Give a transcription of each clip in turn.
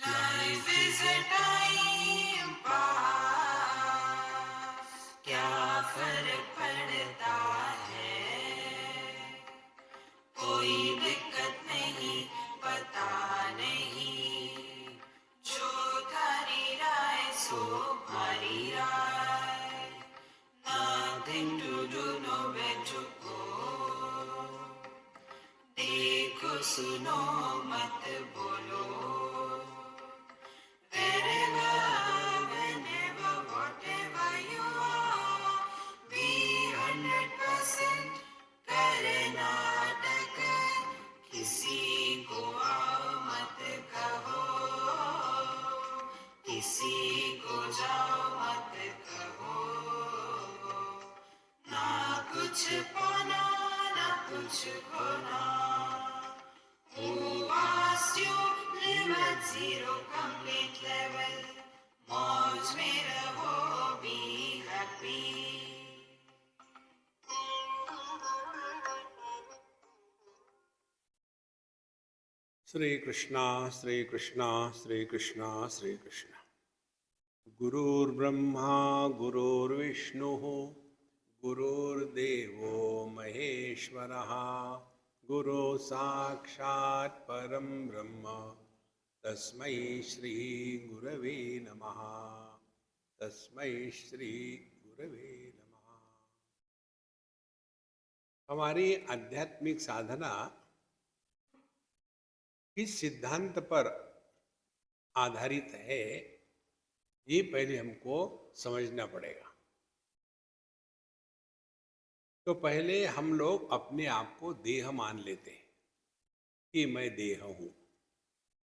Life is a time pass, क्या फर्क पड़ता है, कोई दिक्कत नहीं, पता नहीं, जो थारी राय सो हमारी राय, nothing to do, no where to go, देखो सुनो मत बोलो, wherever, whenever, whatever you are, be 100% Karnataka, किसी को आओ मत कहो, किसी को जाओ मत कहो, ना कुछ पाना ना कुछ खोना, who asked you live at zero complete level, मौज में रहो, be happy. श्री कृष्णा श्री कृष्णा श्री कृष्णा श्री कृष्णा। गुरुर्ब्रह्मा गुरुर्विष्णुः गुरुर्देवो महेश्वरः, गुरु साक्षात् परं ब्रह्म, तस्मै श्री गुरवे नमः, तस्मै श्री गुरवे नमः। हमारी आध्यात्मिक साधना किस सिद्धांत पर आधारित है, ये पहले हमको समझना पड़ेगा। तो पहले हम लोग अपने आप को देह मान लेते हैं कि मैं देह हूं।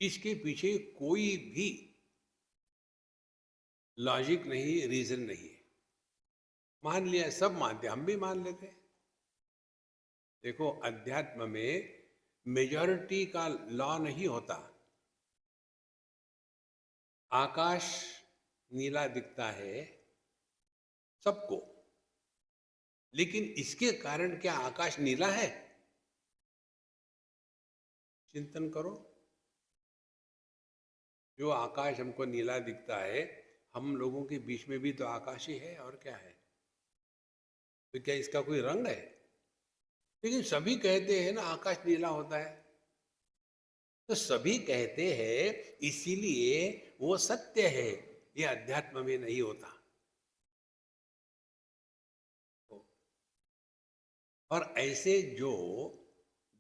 इसके पीछे कोई भी लॉजिक नहीं, रीजन नहीं है, मान लिया, सब मानते, हम भी मान लेते हैं। देखो, अध्यात्म में मेजॉरिटी का लॉ नहीं होता। आकाश नीला दिखता है सबको, लेकिन इसके कारण क्या आकाश नीला है? चिंतन करो। जो आकाश हमको नीला दिखता है, हम लोगों के बीच में भी तो आकाश ही है, और क्या है? तो क्या इसका कोई रंग है? लेकिन सभी कहते हैं ना आकाश नीला होता है, तो सभी कहते हैं इसीलिए वो सत्य है, ये अध्यात्म में नहीं होता। और ऐसे जो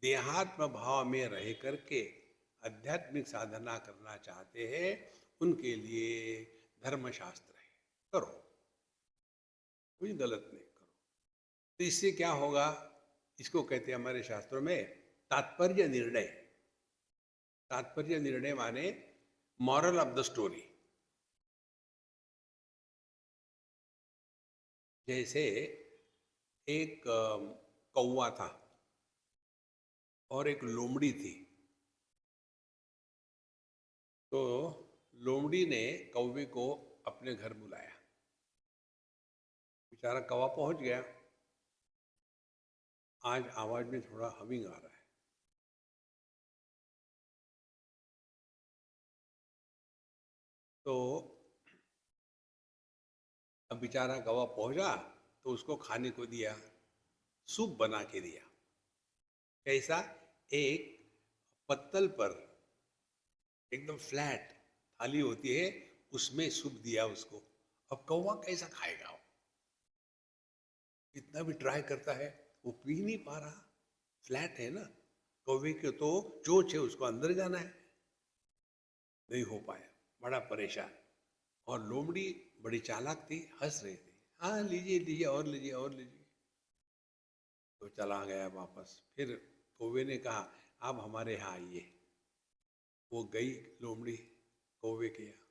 देहात्म भाव में रह करके आध्यात्मिक साधना करना चाहते हैं, उनके लिए धर्मशास्त्र है, करो, कुछ गलत नहीं करो। तो इससे क्या होगा? इसको कहते हैं हमारे शास्त्रों में तात्पर्य निर्णय। तात्पर्य निर्णय माने मॉरल ऑफ द स्टोरी। जैसे एक कौवा था और एक लोमड़ी थी। तो लोमड़ी ने कौवे को अपने घर बुलाया। बेचारा कौवा पहुंच गया। आज आवाज में थोड़ा हमिंग आ रहा है। तो अब बेचारा कौवा पहुंचा तो उसको खाने को दिया, सूप बना के दिया। कैसा? एक पत्तल पर एकदम फ्लैट थाली होती है, उसमें सूप दिया उसको। अब कौवा कैसा खाएगा? इतना भी ट्राई करता है, वो पी नहीं पा रहा, फ्लैट है ना। कौवे के तो चोंच है, उसको अंदर जाना है, नहीं हो पाया, बड़ा परेशान। और लोमड़ी बड़ी चालाक थी, हंस रही थी, हाँ लीजिए लीजिए और लीजिए और लीजिए। तो चला गया वापस। फिर कौवे ने कहा आप हमारे यहाँ आइए। वो गई लोमड़ी कौवे के यहाँ।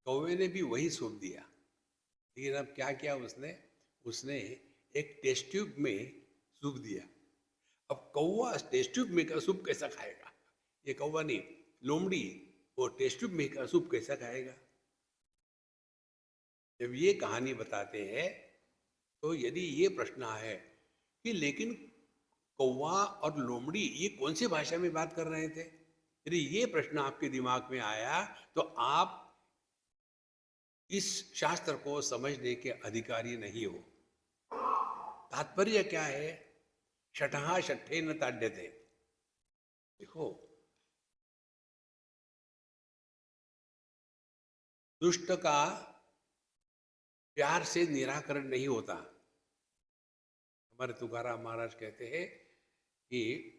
कौवे ने भी वही सूप दिया, लेकिन अब क्या किया उसने? उसने एक टेस्ट ट्यूब में सूप दिया। अब कौवा टेस्ट ट्यूब में का सूप कैसा खाएगा? ये कौवा नहीं, लोमड़ी वो टेस्ट ट्यूब में का सूप कैसा खाएगा? जब ये कहानी बताते हैं तो यदि ये प्रश्न है कि लेकिन कौवा और लोमड़ी ये कौन सी भाषा में बात कर रहे थे? यदि ये प्रश्न आपके दिमाग में आया तो आप इस शास्त्र को समझने के अधिकारी नहीं हो। तात्पर्य क्या है? शठहा शठे न ताड्यते। देखो, दुष्ट का प्यार से निराकरण नहीं होता। हमारे तुकाराम महाराज कहते हैं कि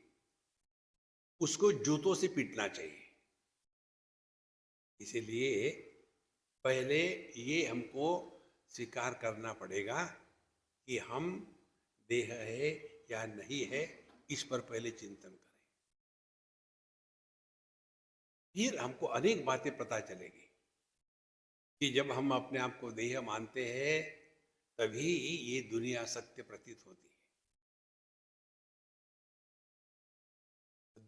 उसको जूतों से पीटना चाहिए। इसीलिए पहले ये हमको स्वीकार करना पड़ेगा कि हम देह है या नहीं है, इस पर पहले चिंतन करें। फिर हमको अनेक बातें पता चलेगी कि जब हम अपने आप को देह मानते हैं तभी ये दुनिया सत्य प्रतीत होती है।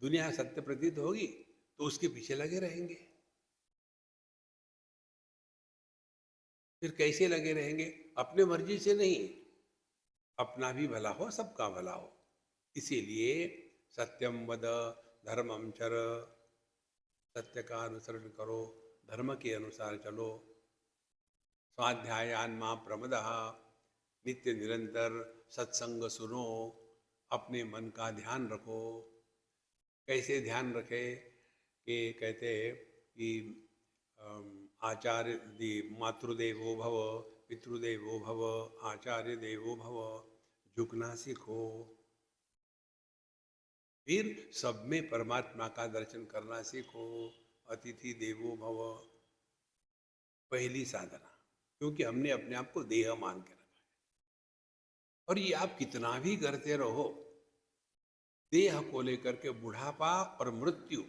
दुनिया सत्य प्रतीत होगी तो उसके पीछे लगे रहेंगे। फिर कैसे लगे रहेंगे? अपने मर्जी से नहीं, अपना भी भला हो, सबका भला हो। इसीलिए सत्यम वद धर्मम चर, सत्य का अनुसरण करो, धर्म के अनुसार चलो। स्वाध्यायान मां प्रमदः, नित्य निरंतर सत्संग सुनो, अपने मन का ध्यान रखो। कैसे ध्यान रखे? कि कहते कि आचार्य मातृदेवो भव, पितृदेवो भव, आचार्य देवो भव, झुकना सीखो। फिर सब में परमात्मा का दर्शन करना सीखो। अतिथि देवो भव, पहली साधना, क्योंकि हमने अपने आप को देह मान के रखा है। और ये आप कितना भी करते रहो, देह को लेकर के बुढ़ापा और मृत्यु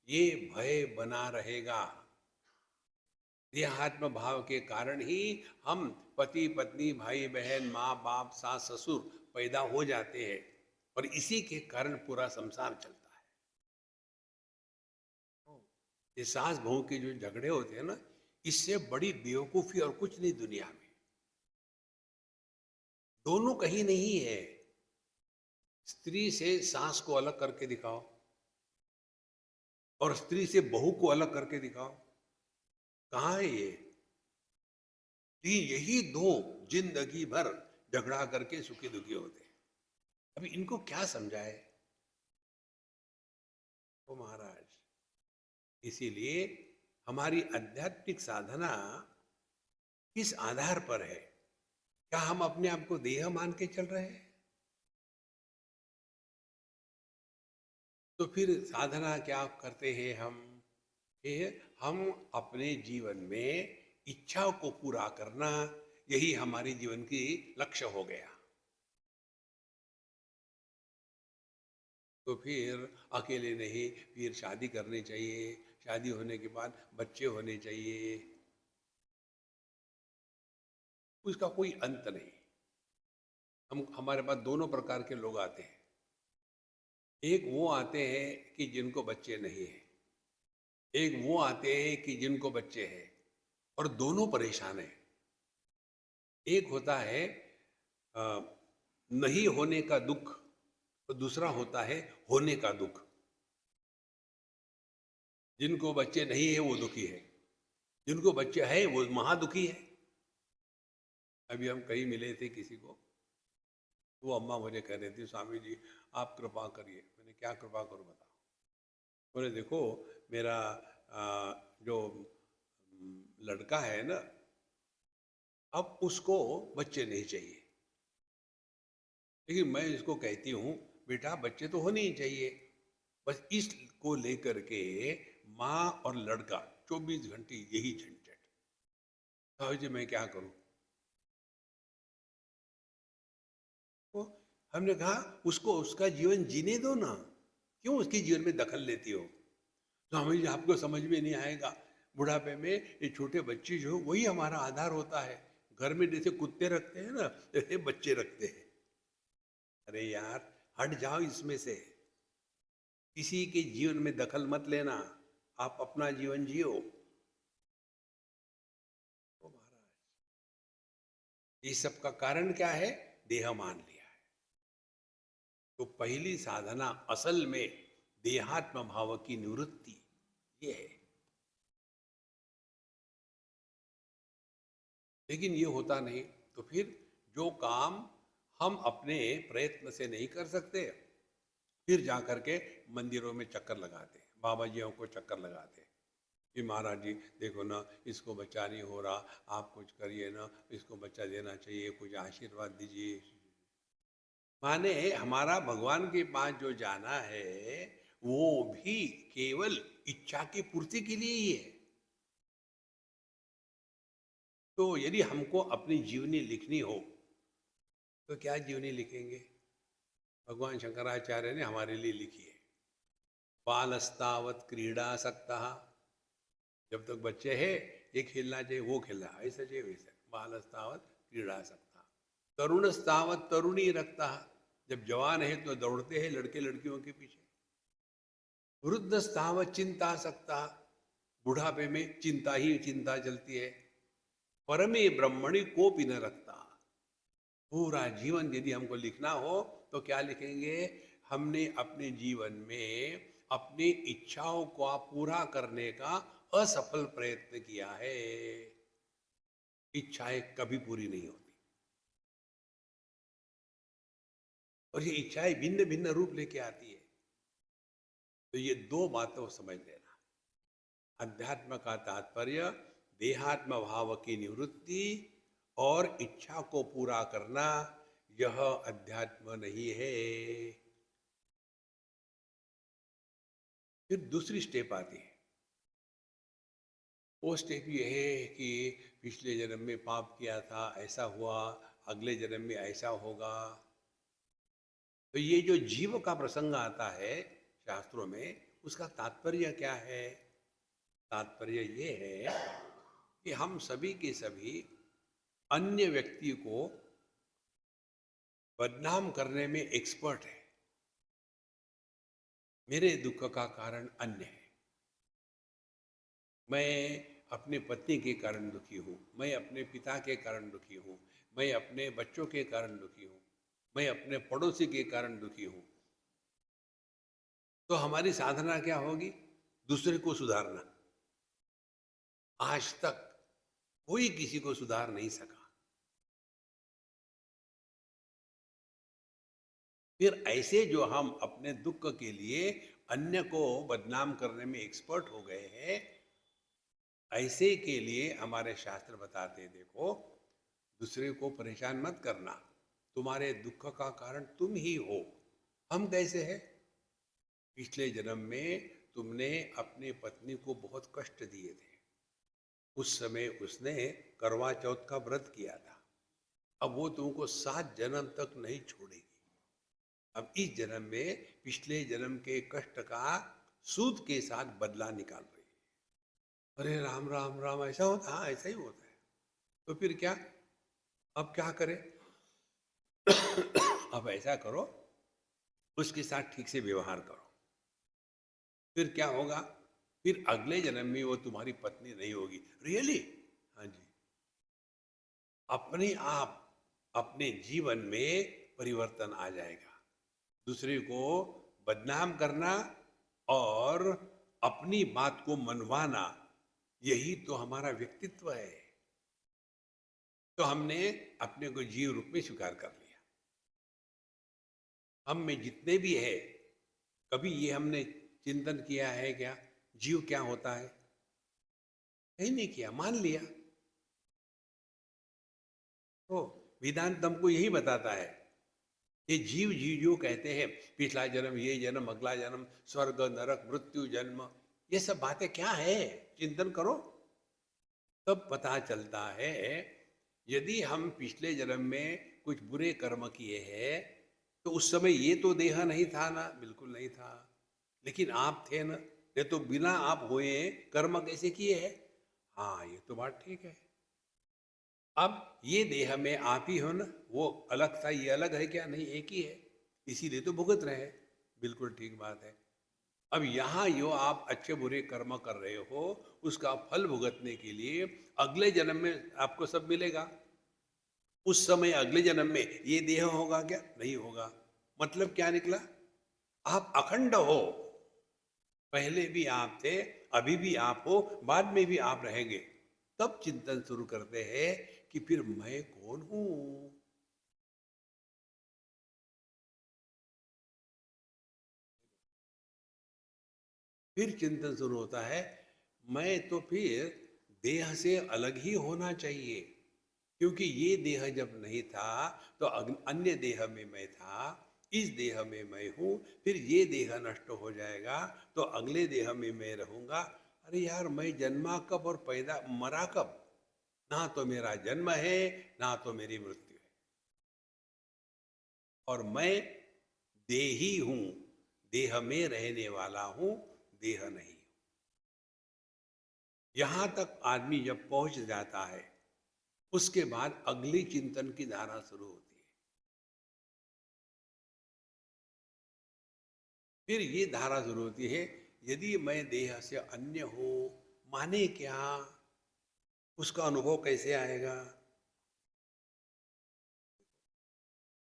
ये भय बना रहेगा। देहात्म भाव के कारण ही हम पति पत्नी भाई बहन माँ बाप सास ससुर पैदा हो जाते हैं और इसी के कारण पूरा संसार चलता है। ये सास बहू के जो झगड़े होते हैं ना, इससे बड़ी बेवकूफी और कुछ नहीं दुनिया में। दोनों कहीं नहीं है। स्त्री से सास को अलग करके दिखाओ और स्त्री से बहू को अलग करके दिखाओ, कहाँ है ये? यही दो जिंदगी भर झगड़ा करके सुखी दुखी होते हैं। अभी इनको क्या समझाए ओ महाराज? इसीलिए हमारी आध्यात्मिक साधना किस आधार पर है? क्या हम अपने आप को देह मान के चल रहे हैं? तो फिर साधना क्या करते हैं हम? हम अपने जीवन में इच्छाओं को पूरा करना, यही हमारे जीवन की लक्ष्य हो गया। तो फिर अकेले नहीं, फिर शादी करनी चाहिए, शादी होने के बाद बच्चे होने चाहिए, उसका कोई अंत नहीं। हमारे पास दोनों प्रकार के लोग आते हैं। एक वो आते हैं कि जिनको बच्चे नहीं है, एक वो आते हैं कि जिनको बच्चे हैं, और दोनों परेशान हैं। एक होता है नहीं होने का दुख, और दूसरा होता है होने का दुख। जिनको बच्चे नहीं है वो दुखी है, जिनको बच्चे है वो महादुखी है। अभी हम कहीं मिले थे किसी को, वो अम्मा मुझे कह रही थी, स्वामी जी आप कृपा करिए। मैंने क्या कृपा करूं बताओ? बोले देखो मेरा जो लड़का है ना, अब उसको बच्चे नहीं चाहिए, लेकिन मैं इसको कहती हूँ बेटा बच्चे तो होने ही चाहिए। बस इसको लेकर के माँ और लड़का 24 घंटे यही झंझट। साहब जी मैं क्या करूं? तो हमने कहा उसको उसका जीवन जीने दो ना, क्यों उसके जीवन में दखल लेती हो? तो हमें आपको समझ में नहीं आएगा, बुढ़ापे में ये छोटे बच्चे जो वही हमारा आधार होता है। घर में जैसे कुत्ते रखते हैं ना, ऐसे बच्चे रखते हैं। अरे यार हट जाओ इसमें से, किसी के जीवन में दखल मत लेना, आप अपना जीवन जियो। ओ महाराज, ये सब का कारण क्या है? देह मान लिया है। तो पहली साधना असल में देहात्म भाव की निवृत्ति ये है। लेकिन ये होता नहीं, तो फिर जो काम हम अपने प्रयत्न से नहीं कर सकते, फिर जा करके मंदिरों में चक्कर लगाते, बाबा जियों को चक्कर लगाते कि महाराज जी देखो ना, इसको बच्चा नहीं हो रहा, आप कुछ करिए ना, इसको बच्चा देना चाहिए, कुछ आशीर्वाद दीजिए। माने हमारा भगवान के पास जो जाना है वो भी केवल इच्छा की पूर्ति के लिए ही है। तो यदि हमको अपनी जीवनी लिखनी हो तो क्या जीवनी लिखेंगे? भगवान शंकराचार्य ने हमारे लिए लिखी है, बालस्तावत क्रीडासक्ता। जब तक बच्चे हैं ये खेलना चाहिए, वो खेलना, ऐसा चाहिए वैसा। बालस्तावत क्रीडासक्ता, तरुणस्तावत तरुणी रखता। जब जवान है तो दौड़ते हैं लड़के लड़कियों के पीछे। वृद्धस्तावत चिंतासक्ता, बुढ़ापे में चिंता ही चिंता चलती है। परमे ब्रह्मणि कोपि न रखता। पूरा जीवन यदि हमको लिखना हो तो क्या लिखेंगे? हमने अपने जीवन में अपनी इच्छाओं को पूरा करने का असफल प्रयत्न किया है। इच्छाएं कभी पूरी नहीं होती, और ये इच्छाएं भिन्न भिन्न रूप लेके आती है। तो ये दो बातों समझ लेना। अध्यात्म का तात्पर्य देहात्म भाव की निवृत्ति और इच्छा को पूरा करना, यह अध्यात्म नहीं है। फिर दूसरी स्टेप आती है। वो स्टेप ये है कि पिछले जन्म में पाप किया था, ऐसा हुआ, अगले जन्म में ऐसा होगा। तो ये जो जीव का प्रसंग आता है शास्त्रों में, उसका तात्पर्य क्या है? तात्पर्य ये है कि हम सभी के सभी अन्य व्यक्ति को बदनाम करने में एक्सपर्ट है। मेरे दुख का कारण अन्य है, मैं अपने पत्नी के कारण दुखी हूँ, मैं अपने पिता के कारण दुखी हूँ, मैं अपने बच्चों के कारण दुखी हूँ, मैं अपने पड़ोसी के कारण दुखी हूँ। तो हमारी साधना क्या होगी? दूसरे को सुधारना। आज तक कोई किसी को सुधार नहीं सका। फिर ऐसे जो हम अपने दुख के लिए अन्य को बदनाम करने में एक्सपर्ट हो गए हैं, ऐसे के लिए हमारे शास्त्र बताते, देखो दूसरे को परेशान मत करना, तुम्हारे दुख का कारण तुम ही हो। हम कैसे हैं? पिछले जन्म में तुमने अपनी पत्नी को बहुत कष्ट दिए थे, उस समय उसने करवा चौथ का व्रत किया था। अब वो तुमको 7 जन्म तक नहीं छोड़ेगी। अब इस जन्म में पिछले जन्म के कष्ट का सूद के साथ बदला निकाल रही है। अरे राम राम राम, ऐसा होता? हाँ, ऐसा ही होता है। तो फिर क्या? अब क्या करें? अब ऐसा करो, उसके साथ ठीक से व्यवहार करो। फिर क्या होगा? फिर अगले जन्म में वो तुम्हारी पत्नी नहीं होगी। रियली? हाँ जी। अपने आप अपने जीवन में परिवर्तन आ जाएगा। दूसरे को बदनाम करना और अपनी बात को मनवाना, यही तो हमारा व्यक्तित्व है। तो हमने अपने को जीव रूप में स्वीकार कर लिया। हम में जितने भी है, कभी ये हमने चिंतन किया है क्या जीव क्या होता है? कहीं नहीं किया, मान लिया। तो वेदांत हमको यही बताता है, ये जीव जीव जो कहते हैं पिछला जन्म, ये जन्म, अगला जन्म, स्वर्ग नरक मृत्यु जन्म, ये सब बातें क्या है? चिंतन करो तब पता चलता है। यदि हम पिछले जन्म में कुछ बुरे कर्म किए हैं तो उस समय ये तो देह नहीं था ना, बिल्कुल नहीं था, लेकिन आप थे ना। ये तो बिना आप हुए कर्म कैसे किए हैं? हाँ, ये तो बात ठीक है। अब ये देह में आप ही हो ना, वो अलग था, ये अलग है क्या? नहीं, एक ही है, इसीलिए तो भुगत रहे हैं। बिल्कुल ठीक बात है। अब यहाँ यो आप अच्छे बुरे कर्म कर रहे हो, उसका फल भुगतने के लिए अगले जन्म में आपको सब मिलेगा। उस समय अगले जन्म में ये देह होगा क्या? नहीं होगा। मतलब क्या निकला? आप अखंड हो, पहले भी आप थे, अभी भी आप हो, बाद में भी आप रहेंगे। तब चिंतन शुरू करते हैं कि फिर मैं कौन हूं। फिर चिंतन शुरू होता है, मैं तो फिर देह से अलग ही होना चाहिए, क्योंकि ये देह जब नहीं था तो अन्य देह में मैं था, इस देह में मैं हूं, फिर ये देह नष्ट हो जाएगा तो अगले देह में मैं रहूंगा। अरे यार, मैं जन्मा कब और पैदा मरा कब? ना तो मेरा जन्म है, ना तो मेरी मृत्यु है, और मैं देही हूं, देह में रहने वाला हूं, देह नहीं। यहां तक आदमी जब पहुंच जाता है, उसके बाद अगली चिंतन की धारा शुरू होती है। फिर ये धारा शुरू होती है, यदि मैं देह से अन्य हूं, माने क्या? उसका अनुभव कैसे आएगा?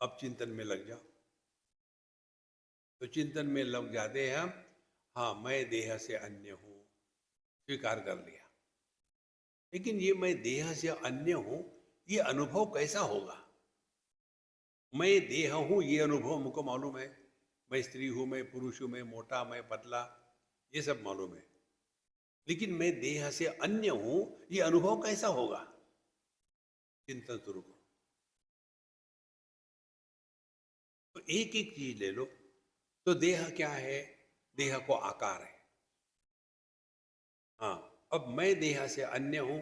अब चिंतन में लग जाओ। तो चिंतन में लग जाते हैं हम। हाँ, मैं देह से अन्य हूं, स्वीकार कर लिया। लेकिन ये मैं देह से अन्य हूं, ये अनुभव कैसा होगा? मैं देह हूं, ये अनुभव मुझको मालूम है। मैं स्त्री हूं, मैं पुरुष हूं, मैं मोटा, मैं पतला, ये सब मालूम है। लेकिन मैं देह से अन्य हूं, ये अनुभव कैसा होगा? चिंतन शुरू करो। तो एक एक चीज ले लो। तो देह क्या है? देह को आकार है। हाँ, अब मैं देह से अन्य हूं,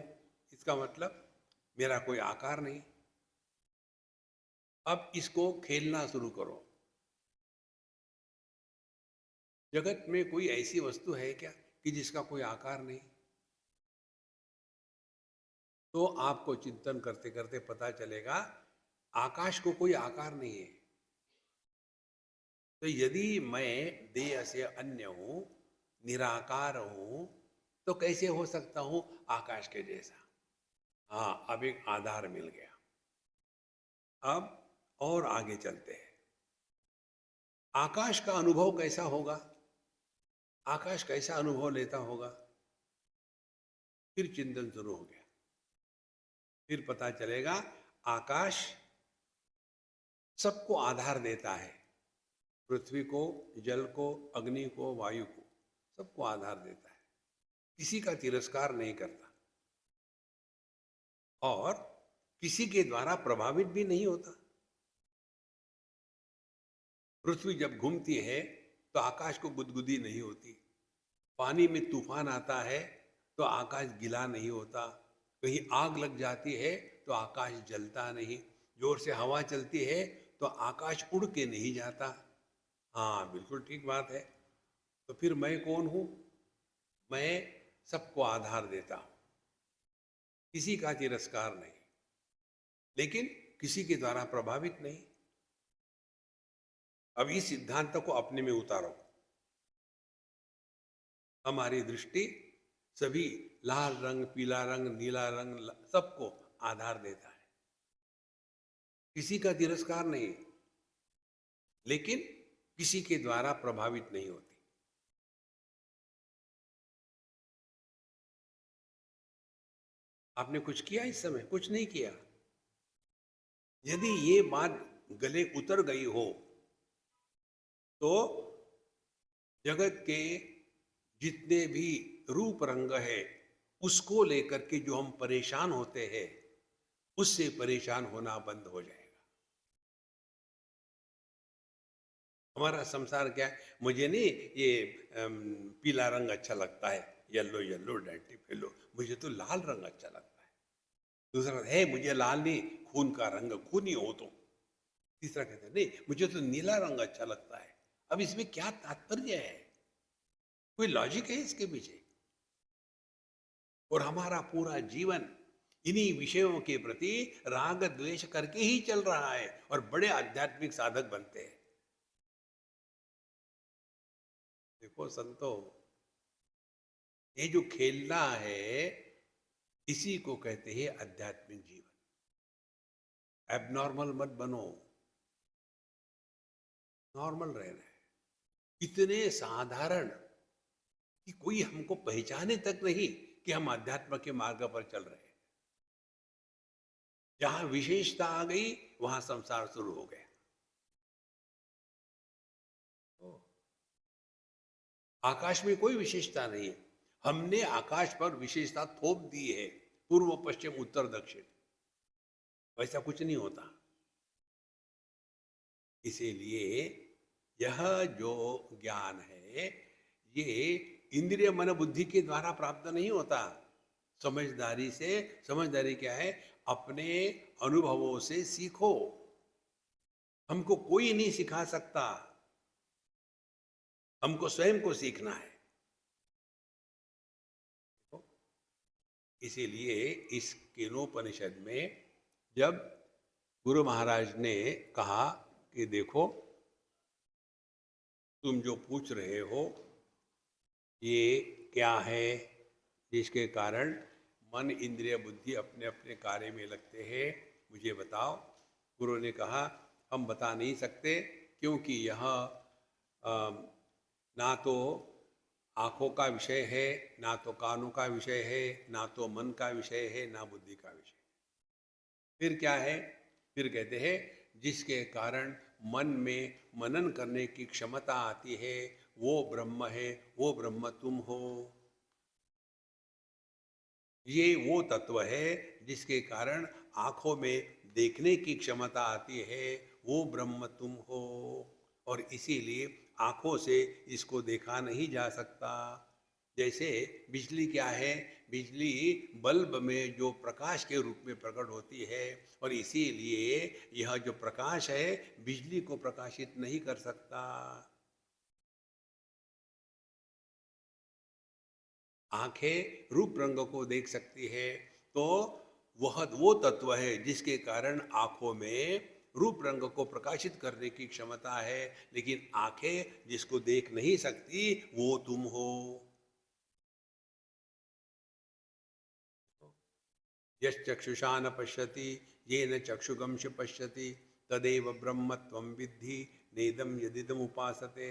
इसका मतलब मेरा कोई आकार नहीं। अब इसको खेलना शुरू करो। जगत में कोई ऐसी वस्तु है क्या कि जिसका कोई आकार नहीं? तो आपको चिंतन करते करते पता चलेगा, आकाश को कोई आकार नहीं है। तो यदि मैं देह से अन्य हूं, निराकार हूं, तो कैसे हो सकता हूं आकाश के जैसा? हाँ, अब एक आधार मिल गया। अब और आगे चलते हैं। आकाश का अनुभव कैसा होगा? आकाश कैसा अनुभव लेता होगा? फिर चिंतन शुरू हो गया। फिर पता चलेगा, आकाश सबको आधार देता है। पृथ्वी को, जल को, अग्नि को, वायु को, सबको आधार देता है। किसी का तिरस्कार नहीं करता, और किसी के द्वारा प्रभावित भी नहीं होता। पृथ्वी जब घूमती है तो आकाश को गुदगुदी नहीं होती। पानी में तूफान आता है तो आकाश गीला नहीं होता। कहीं आग लग जाती है तो आकाश जलता नहीं। जोर से हवा चलती है तो आकाश उड़ के नहीं जाता। हाँ, बिल्कुल ठीक बात है। तो फिर मैं कौन हूं? मैं सबको आधार देता हूं, किसी का तिरस्कार नहीं, लेकिन किसी के द्वारा प्रभावित नहीं। अब इस सिद्धांत को अपने में उतारो। हमारी दृष्टि सभी लाल रंग, पीला रंग, नीला रंग, सबको आधार देता है। किसी का तिरस्कार नहीं, लेकिन किसी के द्वारा प्रभावित नहीं होती। आपने कुछ किया इस समय? कुछ नहीं किया। यदि ये बात गले उतर गई हो तो जगत के जितने भी रूप रंग है, उसको लेकर के जो हम परेशान होते हैं, उससे परेशान होना बंद हो जाएगा। हमारा संसार क्या है? मुझे नहीं ये पीला रंग अच्छा लगता है, येलो येलो डैंटी फेलो, मुझे तो लाल रंग अच्छा लगता है। दूसरा है, मुझे लाल नहीं, खून का रंग, खूनी हो तो। तीसरा कहता है, नहीं मुझे तो नीला रंग अच्छा लगता है। अब इसमें क्या तात्पर्य है? कोई लॉजिक है इसके पीछे? और हमारा पूरा जीवन इन्हीं विषयों के प्रति राग द्वेष करके ही चल रहा है, और बड़े आध्यात्मिक साधक बनते हैं। देखो संतो, ये जो खेलना है, इसी को कहते हैं आध्यात्मिक जीवन। एबनॉर्मल मत बनो। नॉर्मल रह रहे हैं, इतने साधारण कि कोई हमको पहचाने तक नहीं कि हम अध्यात्म के मार्ग पर चल रहे हैं। जहां विशेषता आ गई वहां संसार शुरू हो गया। आकाश में कोई विशेषता नहीं है, हमने आकाश पर विशेषता थोप दी है, पूर्व पश्चिम उत्तर दक्षिण, वैसा कुछ नहीं होता। इसीलिए यह जो ज्ञान है ये इंद्रिय मन बुद्धि के द्वारा प्राप्त नहीं होता, समझदारी से। समझदारी क्या है? अपने अनुभवों से सीखो, हमको कोई नहीं सिखा सकता, हमको स्वयं को सीखना है। इसीलिए इस केनोपनिषद में जब गुरु महाराज ने कहा कि देखो तुम जो पूछ रहे हो ये क्या है जिसके कारण मन इंद्रिय बुद्धि अपने अपने कार्य में लगते हैं, मुझे बताओ। गुरु ने कहा हम बता नहीं सकते, क्योंकि यह ना तो आँखों का विषय है, ना तो कानों का विषय है, ना तो मन का विषय है, ना बुद्धि का विषय। फिर क्या है? फिर कहते हैं जिसके कारण मन में मनन करने की क्षमता आती है वो ब्रह्म है, वो ब्रह्म तुम हो। ये वो तत्व है जिसके कारण आंखों में देखने की क्षमता आती है, वो ब्रह्म तुम हो। और इसीलिए आंखों से इसको देखा नहीं जा सकता। जैसे बिजली क्या है? बिजली बल्ब में जो प्रकाश के रूप में प्रकट होती है, और इसीलिए यह जो प्रकाश है बिजली को प्रकाशित नहीं कर सकता। आंखें रूप रंग को देख सकती है, तो वह वो तत्व है जिसके कारण आंखों में रूप रंग को प्रकाशित करने की क्षमता है, लेकिन आंखें जिसको देख नहीं सकती वो तुम हो। यश्चक्षुषा न पश्यति येन चक्षुगंश पश्यति तदेव ब्रह्मत्वं विद्धि नेदं यदिदम् उपासते।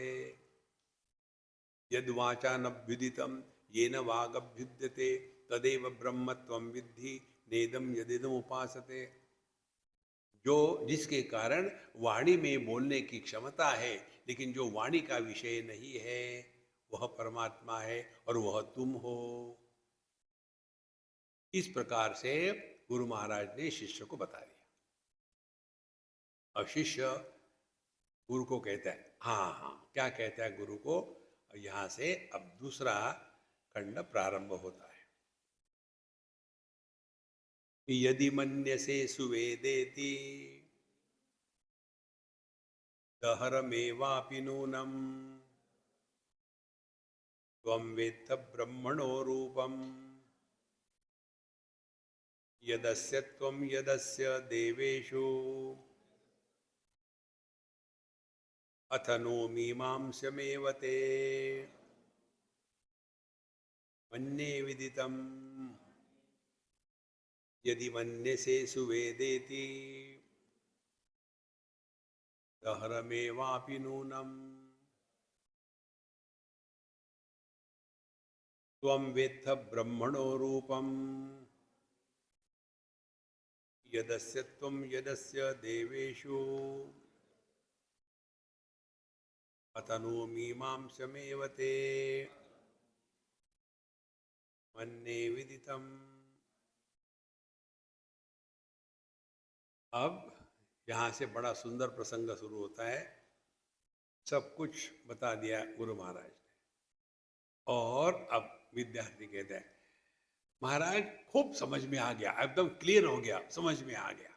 यद वाचा नभ्युदितं येन वागभ्युद्यते तदेव ब्रह्मत्वं विद्धि नेदं यदिदम् उपासते। जो जिसके कारण वाणी में बोलने की क्षमता है, लेकिन जो वाणी का विषय नहीं है वह परमात्मा है, और वह तुम हो। इस प्रकार से गुरु महाराज ने शिष्य को बता दिया। अब शिष्य गुरु को कहता है, हाँ हाँ, क्या कहता है गुरु को? यहां से अब दूसरा खंड प्रारंभ होता है। यदि मन्यसे सुवेदेति दहरमेवापि नूनम् त्वं वेत्थ ब्रह्मणो रूपम् यदस्य त्वं यदस्य देवेषु अथ नो मीमांस्यमेव ते मन्ये विदितम्। यदि मन्यसे सुवेदेति दहरमेवापि नूनम् त्वं वेत्थ ब्रह्मणो रूपम् यदस्य त्वं यदस्य देवेषु अथ नो मीमांस्यमेव ते मन्ये विदितम्। अब यहाँ से बड़ा सुंदर प्रसंग शुरू होता है। सब कुछ बता दिया गुरु महाराज ने, और अब विद्यार्थी कहते हैं महाराज खूब समझ में आ गया, एकदम क्लियर हो गया, समझ में आ गया,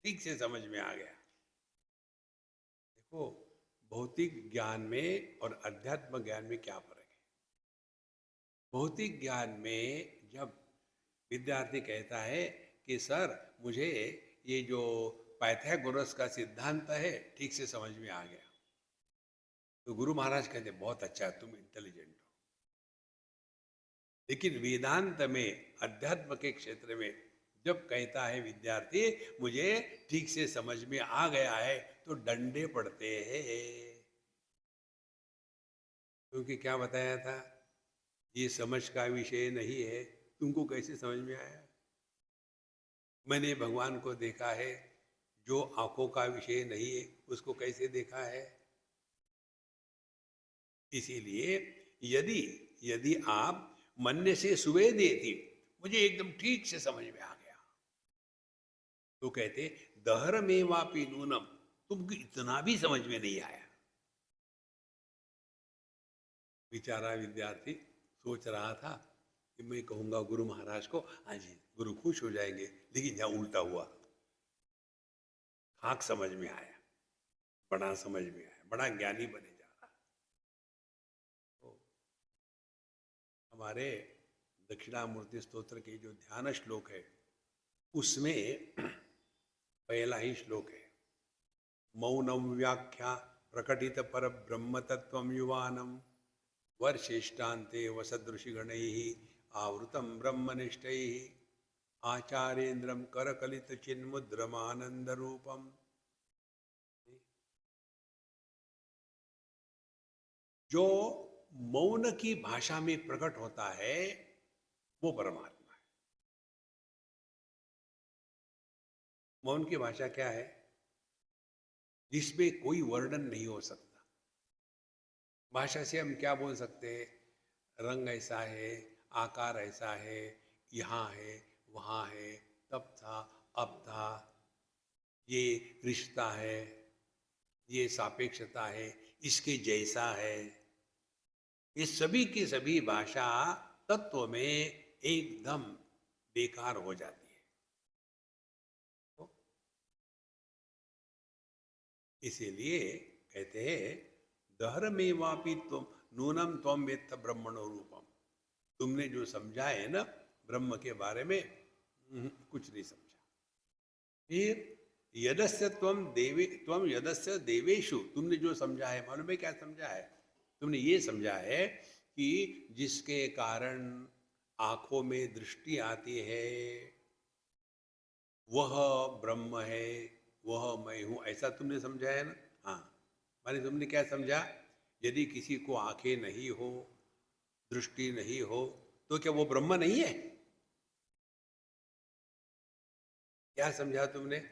ठीक से समझ में आ गया। देखो भौतिक ज्ञान में और अध्यात्म ज्ञान में क्या फर्क है? भौतिक ज्ञान में जब विद्यार्थी कहता है कि सर मुझे ये जो पाइथागोरस का सिद्धांत है ठीक से समझ में आ गया, तो गुरु महाराज कहते बहुत अच्छा, तुम इंटेलिजेंट हो। लेकिन वेदांत में, अध्यात्म के क्षेत्र में जब कहता है विद्यार्थी मुझे ठीक से समझ में आ गया है, तो डंडे पड़ते हैं। क्योंकि क्या बताया था, ये समझ का विषय नहीं है। तुमको कैसे समझ में आया? मैंने भगवान को देखा है, जो आंखों का विषय नहीं है उसको कैसे देखा है? इसीलिए यदि यदि आप मन से सुबह देती, मुझे एकदम ठीक से समझ में आ गया, तो कहते दहर में वापी नूनम, तुमको इतना भी समझ में नहीं आया। बेचारा विद्यार्थी सोच रहा था कि मैं कहूंगा गुरु महाराज को, हाँ जी गुरु खुश हो जाएंगे, लेकिन यहाँ उल्टा हुआ। खाक समझ में आया, बड़ा समझ में आया, बड़ा ज्ञानी बने जा रहा। तो हमारे दक्षिणामूर्ति स्तोत्र के जो ध्यान श्लोक है, उसमें पहला ही श्लोक है, मौनम व्याख्या प्रकटित पर ब्रह्म तत्व युवानम वर्षेष्टान्ते वसदृशिगणैः आवृतं ब्रह्मनिष्ठैः आचार्येन्द्रं करकलितचिन्मुद्रमानन्दरूपम्। जो मौन की भाषा में प्रकट होता है वो परमात्मा है। मौन की भाषा क्या है? जिसमें कोई वर्णन नहीं हो सकता। भाषा से हम क्या बोल सकते हैं? रंग ऐसा है, आकार ऐसा है, यहाँ है, वहाँ है, तब था, अब था, ये रिश्ता है, ये सापेक्षता है, इसके जैसा है। ये सभी की सभी भाषा तत्व में एकदम बेकार हो जाती है। तो इसीलिए कहते हैं दहर में वापी तुम नूनम त्वम वेत्त ब्रह्मणो रूपम। तुमने जो समझा है ना ब्रह्म के बारे में, कुछ नहीं समझा। फिर यदस्य त्वम यदस्य देवेषु, तुमने जो समझा है, मालूम है क्या समझा है? तुमने ये समझा है कि जिसके कारण आंखों में दृष्टि आती है वह ब्रह्म है, वह मैं हूं, ऐसा तुमने समझा है ना? हाँ, माने तुमने क्या समझा? यदि किसी को आंखें नहीं हो, दृष्टि नहीं हो, तो क्या वो ब्रह्म नहीं है? क्या समझा तुमने?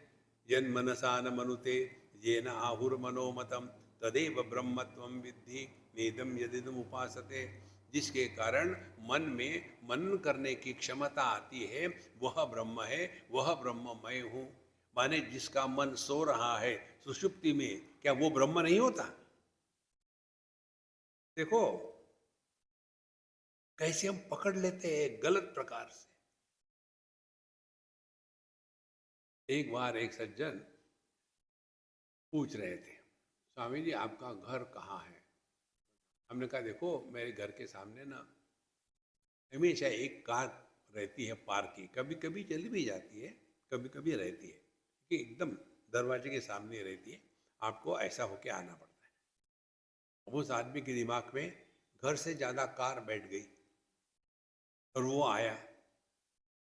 यन मनसा न मनुते येन आहुर मनोमतम तदेव ब्रह्मत्वम विद्धि नेदम यदिदम उपासते। जिसके कारण मन में मनन करने की क्षमता आती है वह ब्रह्म है, वह ब्रह्म मैं हूं। माने जिसका मन सो रहा है सुषुप्ति में, क्या वो ब्रह्म नहीं होता? देखो कैसे हम पकड़ लेते हैं गलत प्रकार से। एक बार एक सज्जन पूछ रहे थे, स्वामी जी आपका घर कहाँ है? हमने कहा देखो मेरे घर के सामने ना हमेशा एक कार रहती है पार्क की, कभी कभी चली भी जाती है, कभी कभी रहती है कि एकदम दरवाजे के सामने रहती है, आपको ऐसा होके आना पड़ता है। उस आदमी के दिमाग में घर से ज्यादा कार बैठ गई और वो आया,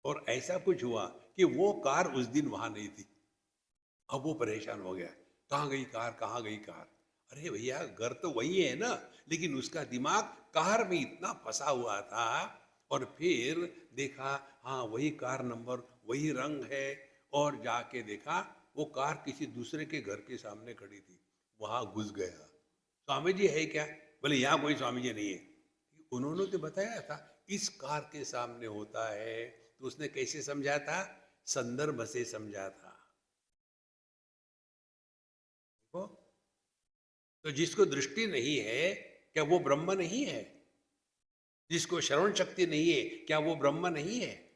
और ऐसा कुछ हुआ कि वो कार उस दिन वहां नहीं थी। अब वो परेशान हो गया, कहाँ गई कार, कहाँ गई कार? अरे भैया घर तो वही है ना, लेकिन उसका दिमाग कार में इतना फंसा हुआ था। और फिर देखा हाँ वही कार नंबर, वही रंग है, और जाके देखा वो कार किसी दूसरे के घर के सामने खड़ी थी, वहां घुस गया। स्वामी जी है क्या? बोले यहाँ कोई स्वामी जी नहीं है। उन्होंने तो बताया था इस कार के सामने होता है, तो उसने कैसे समझा था? संदर्भ से समझा था। देखो, तो जिसको दृष्टि नहीं है क्या वो ब्रह्म नहीं है? जिसको श्रवण शक्ति नहीं है क्या वो ब्रह्म नहीं है?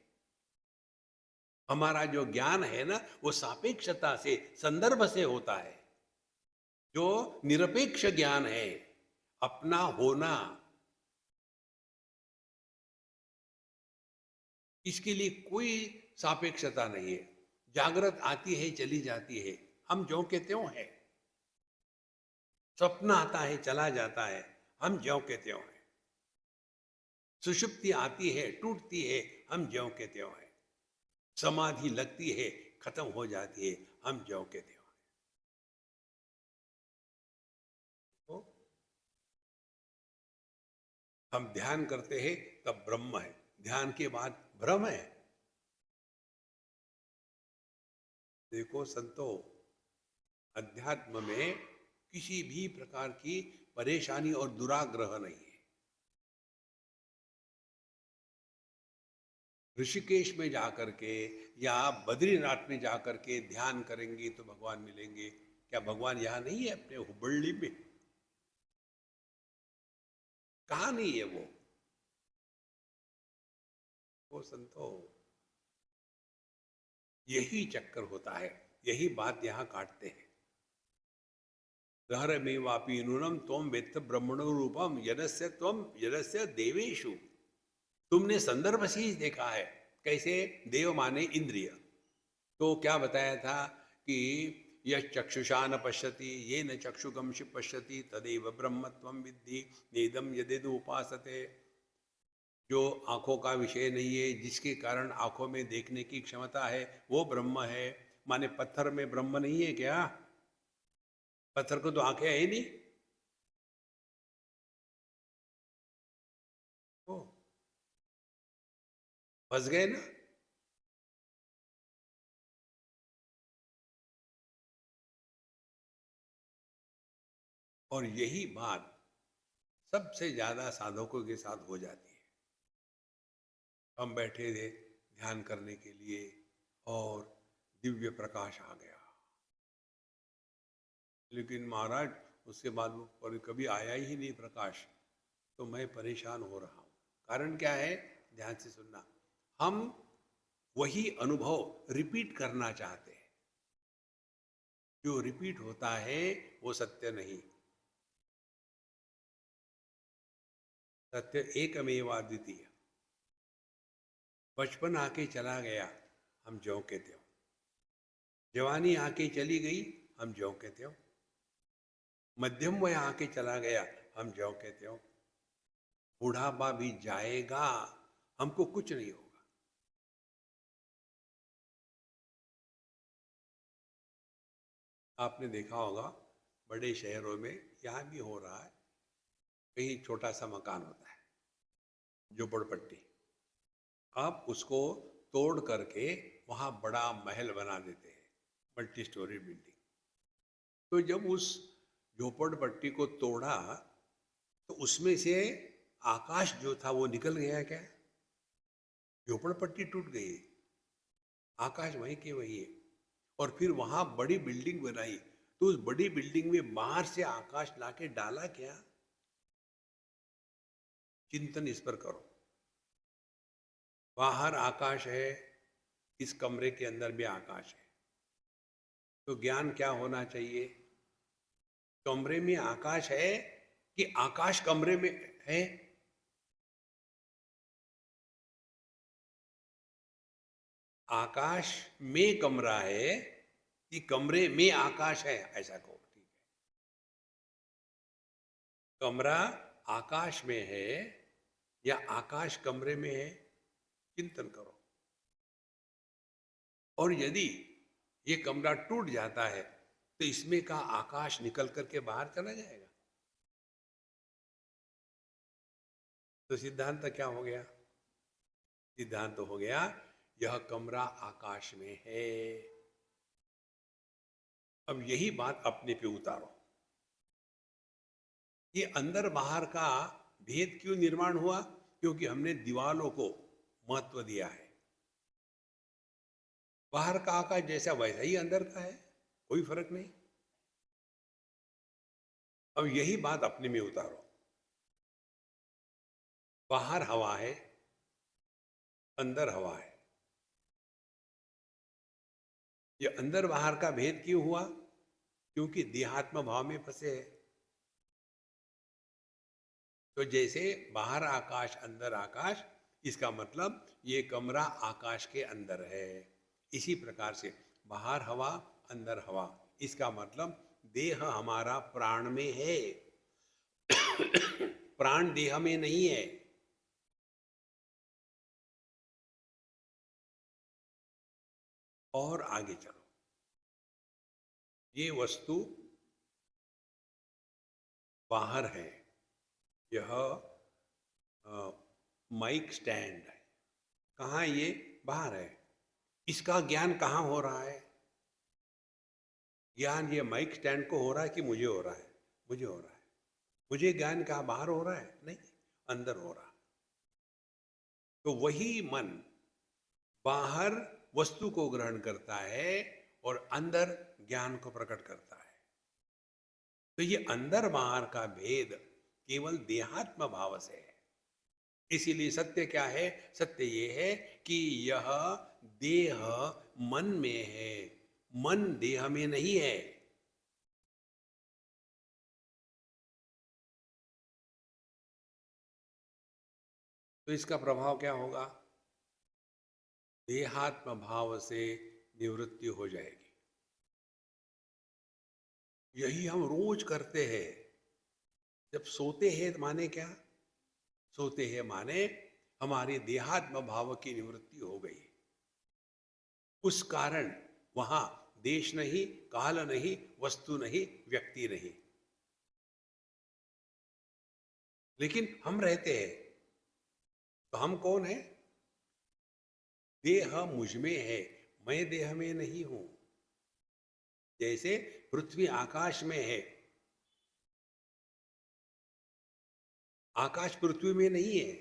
हमारा जो ज्ञान है ना वो सापेक्षता से, संदर्भ से होता है। जो निरपेक्ष ज्ञान है, अपना होना, इसके लिए कोई सापेक्षता नहीं है। जागृत आती है चली जाती है, हम ज्यों के त्यों है। स्वप्न आता है चला जाता है, हम ज्यों के त्यों हैं। सुषुप्ति आती है टूटती है, हम ज्यों के त्यों हैं। समाधि लगती है, खत्म हो जाती है, हम ज्यों के त्यों हैं। तो हम ध्यान करते हैं तब ब्रह्म है, ध्यान के बाद भ्रम है। देखो संतो, अध्यात्म में किसी भी प्रकार की परेशानी और दुराग्रह नहीं है। ऋषिकेश में जाकर के या बद्रीनाथ में जाकर के ध्यान करेंगे तो भगवान मिलेंगे। क्या भगवान यहाँ नहीं है अपने हुबल्ली में? कहाँ नहीं है वो संतो, यही चक्कर होता है, यही बात यहाँ काटते हैं। रहर में वापी नूनम त्वम वेत्त ब्रह्मणो रूपम यदस्य त्वम यदस्य देवेशु। तुमने संदर्भ से ही देखा है। कैसे? देव माने इंद्रिय। तो क्या बताया था कि यह चक्षुषा न पश्यति ये न चक्षुगमशि पश्यति तदेव ब्रह्मत्वम विद्धि नेदम यदेदु उपासते। जो आंखों का विषय नहीं है, जिसके कारण आंखों में देखने की क्षमता है, वो ब्रह्म है। माने पत्थर में ब्रह्म नहीं है क्या? पत्थर को तो आंखें है ही नहीं। ओ, फंस गए ना। और यही बात सबसे ज्यादा साधकों के साथ हो जाती है। हम बैठे थे ध्यान करने के लिए और दिव्य प्रकाश आ गया, लेकिन महाराज उसके बाद वो कभी आया ही नहीं प्रकाश। तो मैं परेशान हो रहा हूँ। कारण क्या है? ध्यान से सुनना। हम वही अनुभव रिपीट करना चाहते हैं। जो रिपीट होता है वो सत्य नहीं। सत्य एकमेव अद्वितीय। बचपन आके चला गया, हम ज्यों के त्यों। जवानी आके चली गई, हम ज्यों के त्यों। मध्यम वय आके चला गया, हम ज्यों के त्यों। बुढ़ापा भी जाएगा, हमको कुछ नहीं होगा। आपने देखा होगा बड़े शहरों में, यहाँ भी हो रहा है, कहीं छोटा सा मकान होता है, झोपड़पट्टी। आप उसको तोड़ करके वहां बड़ा महल बना देते हैं, मल्टी स्टोरी बिल्डिंग। तो जब उस झोपड़पट्टी को तोड़ा तो उसमें से आकाश जो था वो निकल गया क्या? झोपड़पट्टी टूट गई, आकाश वहीं के वही है। और फिर वहां बड़ी बिल्डिंग बनाई, तो उस बड़ी बिल्डिंग में बाहर से आकाश लाके डाला क्या? चिंतन इस पर करो। बाहर आकाश है, इस कमरे के अंदर भी आकाश है। तो ज्ञान क्या होना चाहिए? कमरे में आकाश है कि आकाश कमरे में है? आकाश में कमरा है कि कमरे में आकाश है, ऐसा कहो। ठीक है, कमरा आकाश में है या आकाश कमरे में है? चिंतन करो। और यदि ये कमरा टूट जाता है तो इसमें का आकाश निकल करके बाहर चला जाएगा। तो सिद्धांत क्या हो गया? सिद्धांत हो गया यह कमरा आकाश में है। अब यही बात अपने पे उतारो। ये अंदर बाहर का भेद क्यों निर्माण हुआ? क्योंकि हमने दीवालों को महत्व दिया है। बाहर का आकाश जैसा वैसा ही अंदर का है, कोई फर्क नहीं। अब यही बात अपने में उतारो। बाहर हवा है, अंदर हवा है। ये अंदर बाहर का भेद क्यों हुआ? क्योंकि देहात्म भाव में फंसे हैं। तो जैसे बाहर आकाश अंदर आकाश, इसका मतलब ये कमरा आकाश के अंदर है। इसी प्रकार से बाहर हवा अंदर हवा, इसका मतलब देह हमारा प्राण में है, प्राण देह में नहीं है। और आगे चलो। ये वस्तु बाहर है, यह माइक स्टैंड है। कहाँ है ये? बाहर है। इसका ज्ञान कहाँ हो रहा है? ज्ञान ये माइक स्टैंड को हो रहा है कि मुझे हो रहा है? मुझे हो रहा है। मुझे ज्ञान कहाँ बाहर हो रहा है? नहीं, अंदर हो रहा है। तो वही मन बाहर वस्तु को ग्रहण करता है और अंदर ज्ञान को प्रकट करता है। तो ये अंदर बाहर का भेद केवल देहात्म भाव से है। इसीलिए सत्य क्या है? सत्य ये है कि यह देह मन में है, मन देह में नहीं है। तो इसका प्रभाव क्या होगा? देहात्म भाव से निवृत्ति हो जाएगी। यही हम रोज करते हैं। जब सोते हैं माने क्या? सोते हैं माने हमारे देहात्म भाव की निवृत्ति हो गई। उस कारण वहां देश नहीं, काल नहीं, वस्तु नहीं, व्यक्ति नहीं, लेकिन हम रहते हैं। तो हम कौन है? देह मुझ में है, मैं देह में नहीं हूं। जैसे पृथ्वी आकाश में है, आकाश पृथ्वी में नहीं है।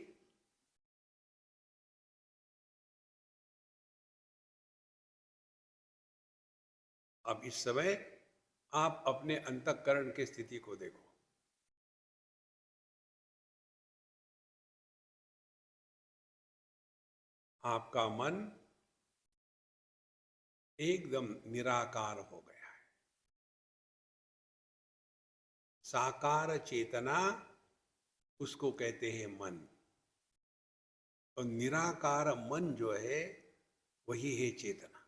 अब इस समय आप अपने अंतःकरण की स्थिति को देखो। आपका मन एकदम निराकार हो गया है। साकार चेतना उसको कहते हैं मन, और निराकार मन जो है वही है चेतना।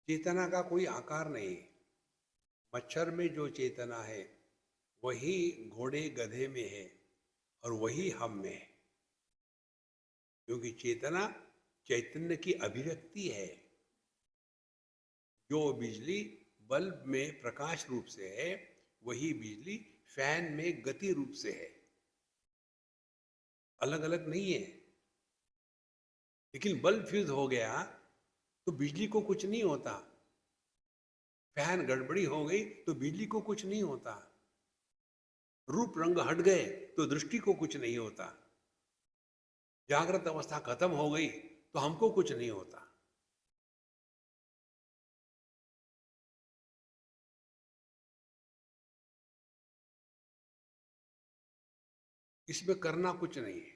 चेतना का कोई आकार नहीं। मच्छर में जो चेतना है वही घोड़े गधे में है और वही हम में है, क्योंकि चेतना चैतन्य की अभिव्यक्ति है। जो बिजली बल्ब में प्रकाश रूप से है वही बिजली फैन में गति रूप से है, अलग अलग नहीं है। लेकिन बल्ब फ्यूज हो गया तो बिजली को कुछ नहीं होता, फैन गड़बड़ी हो गई तो बिजली को कुछ नहीं होता, रूप रंग हट गए तो दृष्टि को कुछ नहीं होता, जागृत अवस्था खत्म हो गई तो हमको कुछ नहीं होता। इसमें करना कुछ नहीं है।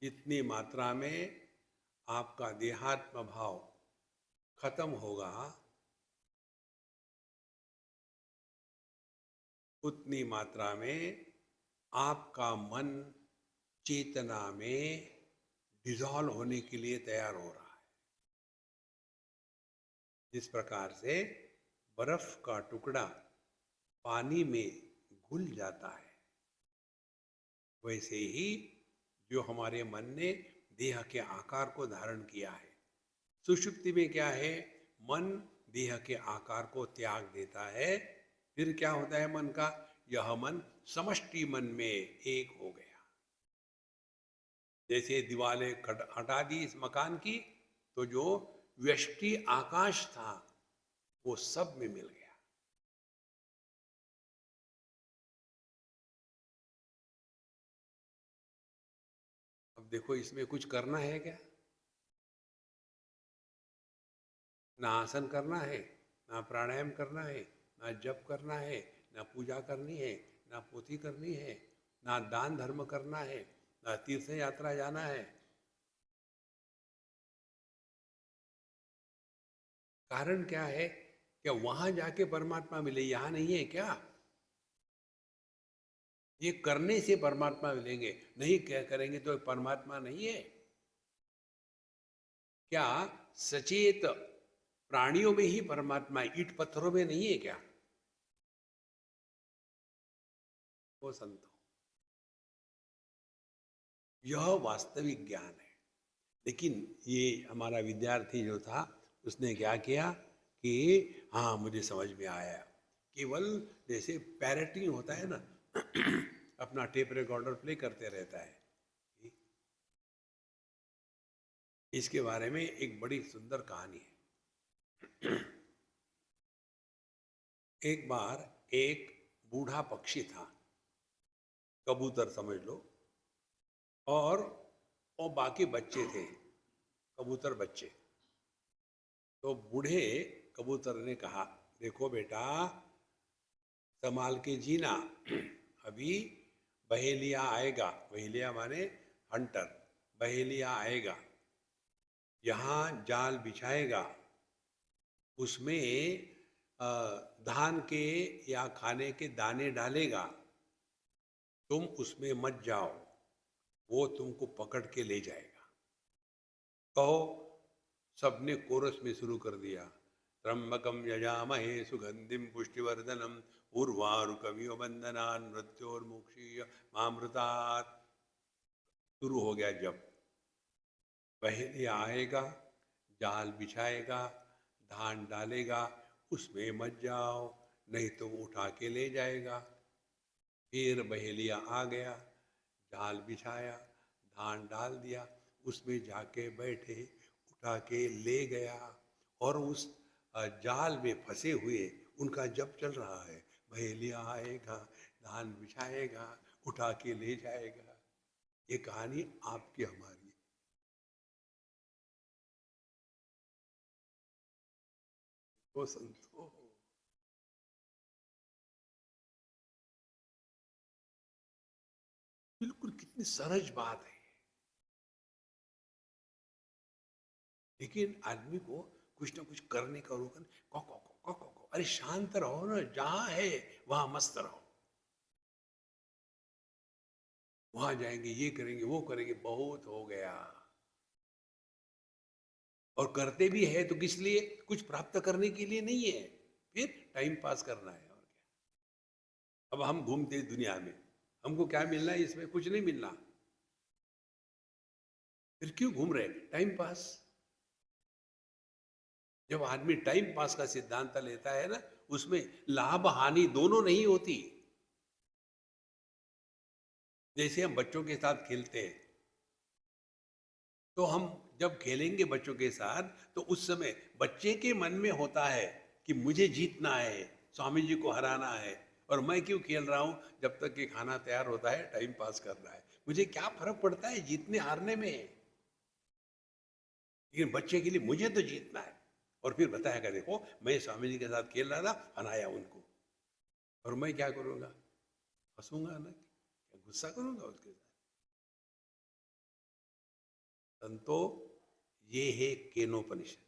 जितनी मात्रा में आपका देहात्म भाव खत्म होगा उतनी मात्रा में आपका मन चेतना में डिसॉल्व होने के लिए तैयार हो रहा है। जिस प्रकार से बर्फ का टुकड़ा पानी में घुल जाता है, वैसे ही जो हमारे मन ने देह के आकार को धारण किया है, सुषुप्ति में क्या है? मन देह के आकार को त्याग देता है। फिर क्या होता है मन का? यह मन समष्टि मन में एक हो गया। जैसे दीवारें हटा दी इस मकान की तो जो व्यष्टि आकाश था वो सब में मिल गया। अब देखो इसमें कुछ करना है क्या? ना आसन करना है, ना प्राणायाम करना है, ना जप करना है, ना पूजा करनी है, ना पोथी करनी है, ना दान धर्म करना है, ना तीर्थ यात्रा जाना है। कारण क्या है? क्या वहां जाके परमात्मा मिले? यहां नहीं है क्या? ये करने से परमात्मा मिलेंगे, नहीं क्या करेंगे तो परमात्मा नहीं है क्या? सचेत प्राणियों में ही परमात्मा है, ईंट पत्थरों में नहीं है क्या? वो संतो, यह वास्तविक ज्ञान है। लेकिन ये हमारा विद्यार्थी जो था, उसने क्या किया कि हाँ मुझे समझ में आया, केवल जैसे पैरेटिंग होता है ना अपना टेप रिकॉर्डर प्ले करते रहता है। इसके बारे में एक बड़ी सुंदर कहानी है। एक बार एक बूढ़ा पक्षी था, कबूतर समझ लो, और बाकी बच्चे थे, कबूतर बच्चे। तो बूढ़े कबूतर ने कहा, देखो बेटा, संभाल के जीना, अभी बहेलिया आएगा, बहेलिया माने हंटर, बहेलिया आएगा, यहाँ जाल बिछाएगा, उसमें धान के या खाने के दाने डालेगा, तुम उसमें मत जाओ, वो तुमको पकड़ के ले जाएगा। कहो, सबने कोरस में शुरू कर दिया, त्र्यंबकम यजामहे सुगंधिम पुष्टिवर्धनम उर्वारुकमिव बंधनान् मृत्योर्मुक्षीय मामृतात्। शुरू हो गया। जब पहले आएगा, जाल बिछाएगा, धान डालेगा, उसमें मत जाओ, नहीं तो उठा के ले जाएगा। फिर बहेलिया आ गया, जाल बिछाया, धान डाल दिया, उसमें जाके बैठे, उठा के ले गया, और उस जाल में फंसे हुए उनका जब चल रहा है, बहेलिया आएगा, धान बिछाएगा, उठा के ले जाएगा। ये कहानी आपकी हमारी। वो संतो, बिल्कुल कितनी सहज बात है, लेकिन आदमी को कुछ ना कुछ करने का रोकन, को अरे शांत रहो ना, जहां है वहां मस्त रहो, वहां जाएंगे, ये करेंगे, वो करेंगे, बहुत हो गया। और करते भी है तो किस लिए? कुछ प्राप्त करने के लिए नहीं है, फिर टाइम पास करना है, और क्या। अब हम घूमते दुनिया में, हमको क्या मिलना है? इसमें कुछ नहीं मिलना, फिर क्यों घूम रहे? Time pass. जब आदमी टाइम पास का सिद्धांत लेता है ना, उसमें लाभ हानि दोनों नहीं होती। जैसे हम बच्चों के साथ खेलते हैं, तो हम जब खेलेंगे बच्चों के साथ, तो उस समय बच्चे के मन में होता है कि मुझे जीतना है, स्वामी जी को हराना है, और मैं क्यों खेल रहा हूं? जब तक कि खाना तैयार होता है, टाइम पास करना है, मुझे क्या फर्क पड़ता है जीतने हारने में? लेकिन बच्चे के लिए मुझे तो जीतना है। और फिर बताएगा, देखो मैं स्वामी जी के साथ खेल रहा था, हराया उनको, और मैं क्या करूंगा? हंसूंगा ना, क्या गुस्सा करूंगा उसके साथ? संतो, ये है केनोपनिषद।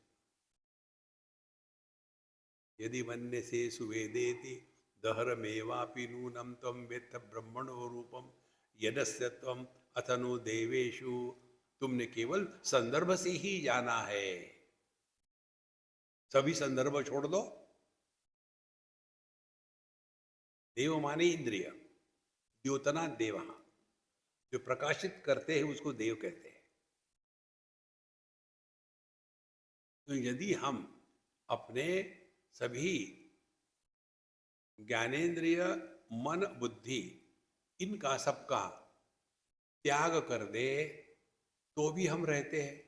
यदि मन्य से सुवेदेति दहरमेवापि नूनम तम वेत्थ ब्रह्मणो रूपम यदस्य त्वम अथनु देवेशु। तुमने केवल संदर्भ से ही जाना है, सभी संदर्भ छोड़ दो। देव माने इंद्रिय, द्योतना देव, जो प्रकाशित करते हैं उसको देव कहते हैं। तो यदि हम अपने सभी ज्ञानेन्द्रिय, मन, बुद्धि, इनका सबका त्याग कर दे, तो भी हम रहते हैं।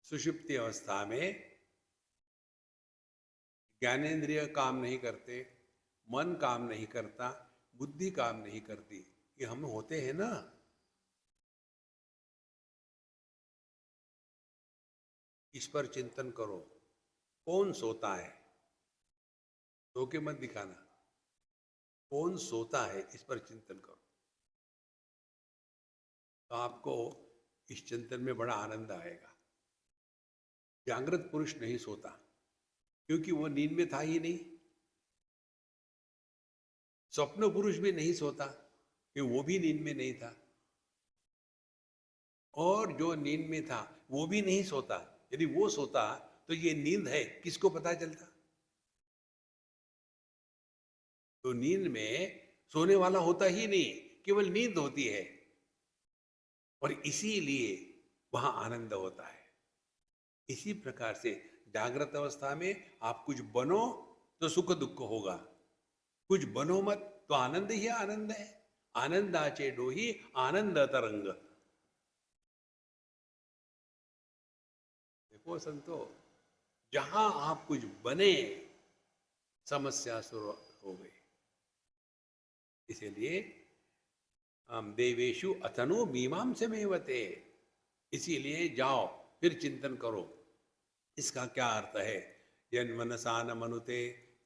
सुषुप्ति अवस्था में ज्ञानेन्द्रिय काम नहीं करते, मन काम नहीं करता, बुद्धि काम नहीं करती, ये हम होते हैं ना। इस पर चिंतन करो, कौन सोता है? सो के मत दिखाना, कौन सोता है इस पर चिंतन करो, तो आपको इस चिंतन में बड़ा आनंद आएगा। जागृत पुरुष नहीं सोता, क्योंकि वो नींद में था ही नहीं। स्वप्न पुरुष भी नहीं सोता, क्योंकि वो भी नींद में नहीं था। और जो नींद में था वो भी नहीं सोता, यदि वो सोता तो ये नींद है किसको पता चलता? तो नींद में सोने वाला होता ही नहीं, केवल नींद होती है, और इसीलिए वहां आनंद होता है। इसी प्रकार से जागृत अवस्था में आप कुछ बनो तो सुख दुख होगा, कुछ बनो मत तो आनंद ही आनंद है। आनंदाचे डोही आनंद तरंग। देखो संतो, जहां आप कुछ बने समस्या शुरू हो गई। इसीलिए हम देवेशु अथनु मीमांसे मेवते, इसीलिए जाओ फिर चिंतन करो। इसका क्या अर्थ है? यन्मनसा न मनुते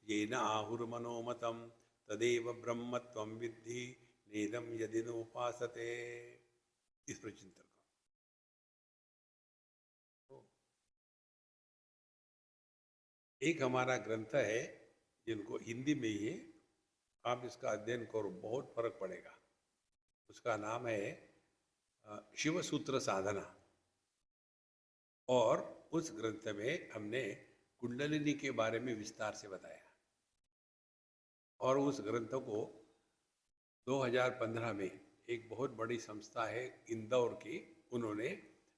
ये न आहुर्मनोमतम तदेव ब्रह्मत्वं विद्धि नेदम यदि नोपासते। इस पर चिंतन करो। एक हमारा ग्रंथ है जिनको हिंदी में ही है, आप इसका अध्ययन करो, बहुत फर्क पड़ेगा। उसका नाम है शिव सूत्र साधना, और उस ग्रंथ में हमने कुंडलिनी के बारे में विस्तार से बताया। और उस ग्रंथ को 2015 में एक बहुत बड़ी संस्था है इंदौर की, उन्होंने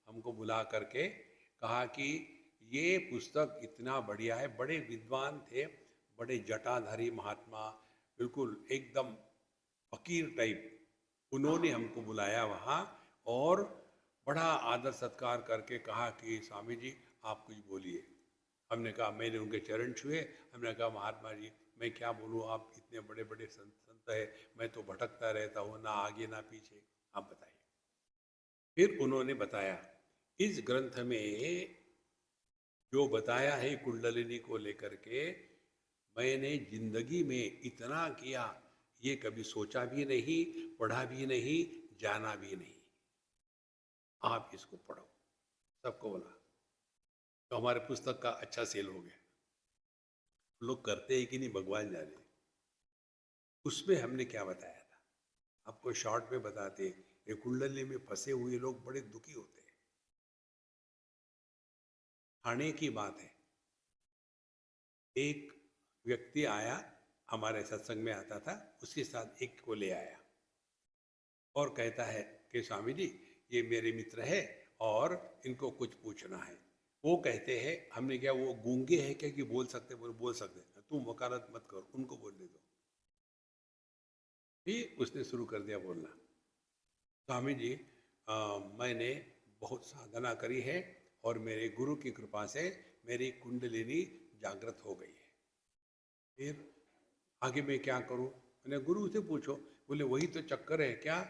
हमको बुला करके कहा कि ये पुस्तक इतना बढ़िया है। बड़े विद्वान थे, बड़े जटाधारी महात्मा, बिल्कुल एकदम फकीर टाइप। उन्होंने हमको बुलाया वहाँ और बड़ा आदर सत्कार करके कहा कि स्वामी जी आप कुछ बोलिए। हमने कहा, मैंने उनके चरण छुए, हमने कहा महात्मा जी मैं क्या बोलूँ, आप इतने बड़े बड़े संत है, मैं तो भटकता रहता हूँ, ना आगे ना पीछे, आप बताइए। फिर उन्होंने बताया इस ग्रंथ में जो बताया है कुंडलिनी को लेकर के, मैंने जिंदगी में इतना किया ये कभी सोचा भी नहीं, पढ़ा भी नहीं, जाना भी नहीं। आप इसको पढ़ो। सबको बोला तो हमारे पुस्तक का अच्छा सेल हो गया। लोग करते हैं कि नहीं भगवान जाने। उसमें हमने क्या बताया था आपको शॉर्ट में बताते। ये कुंडली में फंसे हुए लोग बड़े दुखी होते हैं। खाने की बात है, एक व्यक्ति आया, हमारे सत्संग में आता था, उसके साथ एक को ले आया और कहता है कि स्वामी जी ये मेरे मित्र है और इनको कुछ पूछना है। वो कहते हैं, हमने क्या वो गूंगे हैं क्या कि बोल सकते? बोल सकते, तुम वकालत मत करो, उनको बोलने दो। फिर उसने शुरू कर दिया बोलना, स्वामी जी मैंने बहुत साधना करी है और मेरे गुरु की कृपा से मेरी कुंडलिनी जागृत हो गई है। फिर आगे मैं क्या करूं? मैंने गुरु से पूछो। बोले वही तो चक्कर है क्या,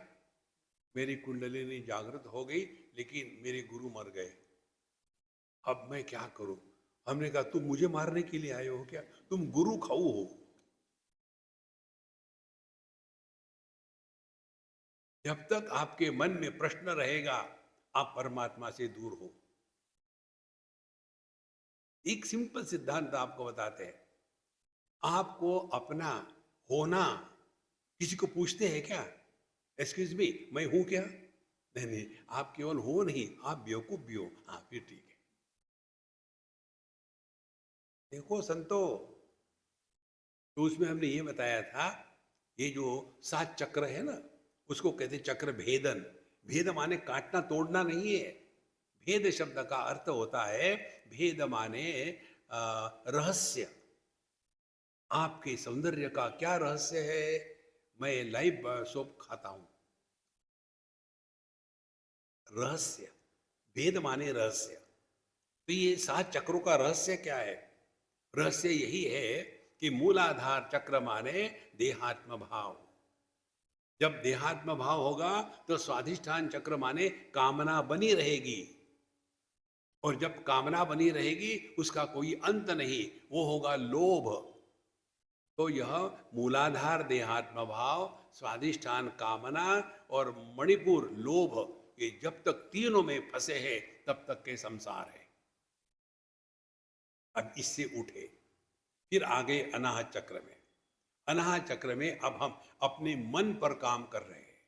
मेरी कुंडलिनी जागृत हो गई लेकिन मेरे गुरु मर गए, अब मैं क्या करूं? हमने कहा तुम मुझे मारने के लिए आए हो क्या? तुम गुरु खाऊ हो। जब तक आपके मन में प्रश्न रहेगा आप परमात्मा से दूर हो। एक सिंपल सिद्धांत आपको बताते हैं, आपको अपना होना किसी को पूछते हैं क्या? एक्सक्यूज मी मैं हूं क्या? नहीं नहीं, आप केवल हो नहीं, आप बेवकूफ भी हो। हाँ फिर ठीक है। देखो संतो, तो उसमें हमने ये बताया था, ये जो 7 चक्र है ना, उसको कहते चक्र भेदन। भेद माने काटना तोड़ना नहीं है। भेद शब्द का अर्थ होता है, भेद माने रहस्य। आपके सौंदर्य का क्या रहस्य है? मैं लाइव सोप खाता हूं। रहस्य, भेद माने रहस्य। तो ये 7 चक्रों का रहस्य क्या है? रहस्य यही है कि मूलाधार चक्र माने देहात्म भाव। जब देहात्म भाव होगा तो स्वाधिष्ठान चक्र माने कामना बनी रहेगी, और जब कामना बनी रहेगी उसका कोई अंत नहीं, वो होगा लोभ। तो यह मूलाधार देहात्म भाव, स्वाधिष्ठान कामना और मणिपुर लोभ, ये जब तक तीनों में फंसे हैं तब तक के संसार है। अब इससे उठे, फिर आगे अनाहत चक्र में। अनाहत चक्र में अब हम अपने मन पर काम कर रहे हैं।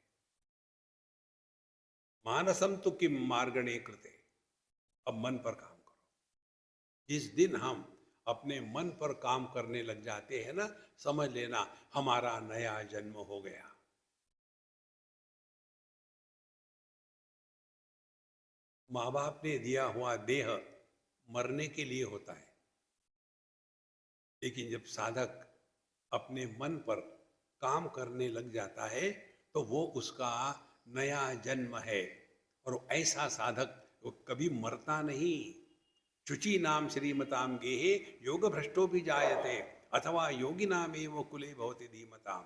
मानसम तो किम मार्गणे कृते, अब मन पर काम करो। जिस दिन हम अपने मन पर काम करने लग जाते हैं ना, समझ लेना हमारा नया जन्म हो गया। माँ बाप ने दिया हुआ देह मरने के लिए होता है, लेकिन जब साधक अपने मन पर काम करने लग जाता है तो वो उसका नया जन्म है। और वो ऐसा साधक वो कभी मरता नहीं। शुचि नाम श्रीमताम गेहे योग भ्रष्टो भी जायते अथवा योगी नाम एव कुले भवति धीमताम।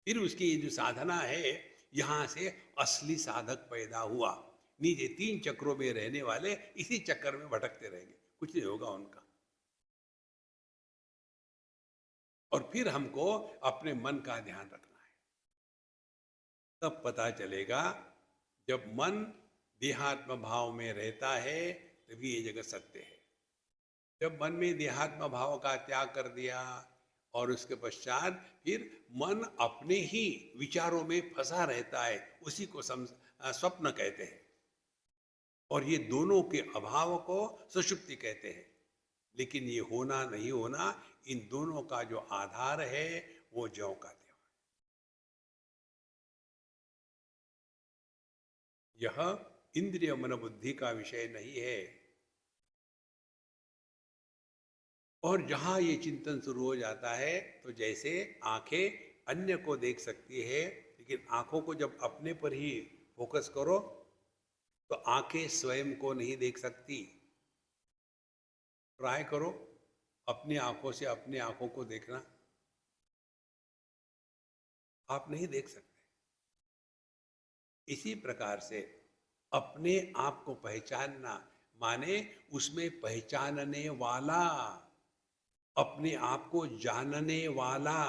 फिर उसकी ये जो साधना है, यहाँ से असली साधक पैदा हुआ। नीचे 3 चक्रों में रहने वाले इसी चक्कर में भटकते रहेंगे, कुछ नहीं होगा उनका। और फिर हमको अपने मन का ध्यान रखना है। तब पता चलेगा, जब मन देहात्म भाव में रहता है तभी ये जगत सत्य है। जब मन में देहात्म भाव का त्याग कर दिया और उसके पश्चात फिर मन अपने ही विचारों में फंसा रहता है, उसी को स्वप्न कहते हैं। और ये दोनों के अभाव को सुषुप्ति कहते हैं। लेकिन ये होना नहीं होना, इन दोनों का जो आधार है वो ज्यों का त्यों। यह इंद्रिय मन बुद्धि का विषय नहीं है। और जहां ये चिंतन शुरू हो जाता है, तो जैसे आंखें अन्य को देख सकती है, लेकिन आंखों को जब अपने पर ही फोकस करो तो आंखें स्वयं को नहीं देख सकती। ट्राई करो अपनी आंखों से अपनी आंखों को देखना, आप नहीं देख सकते। इसी प्रकार से अपने आप को पहचानना माने उसमें पहचानने वाला, अपने आप को जानने वाला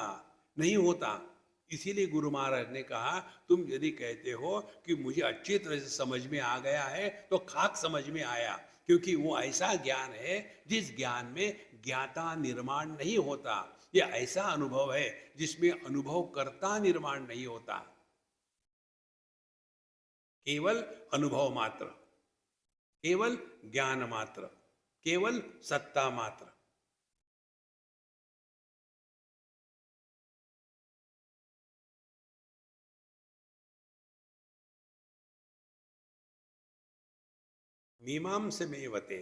नहीं होता। इसीलिए गुरु महाराज ने कहा, तुम यदि कहते हो कि मुझे अच्छी तरह से समझ में आ गया है, तो खाक समझ में आया। क्योंकि वो ऐसा ज्ञान है जिस ज्ञान में ज्ञाता निर्माण नहीं होता। ये ऐसा अनुभव है जिसमें अनुभव कर्ता निर्माण नहीं होता, केवल अनुभव मात्र, केवल ज्ञान मात्र, केवल सत्ता मात्र। मीमांस में वते,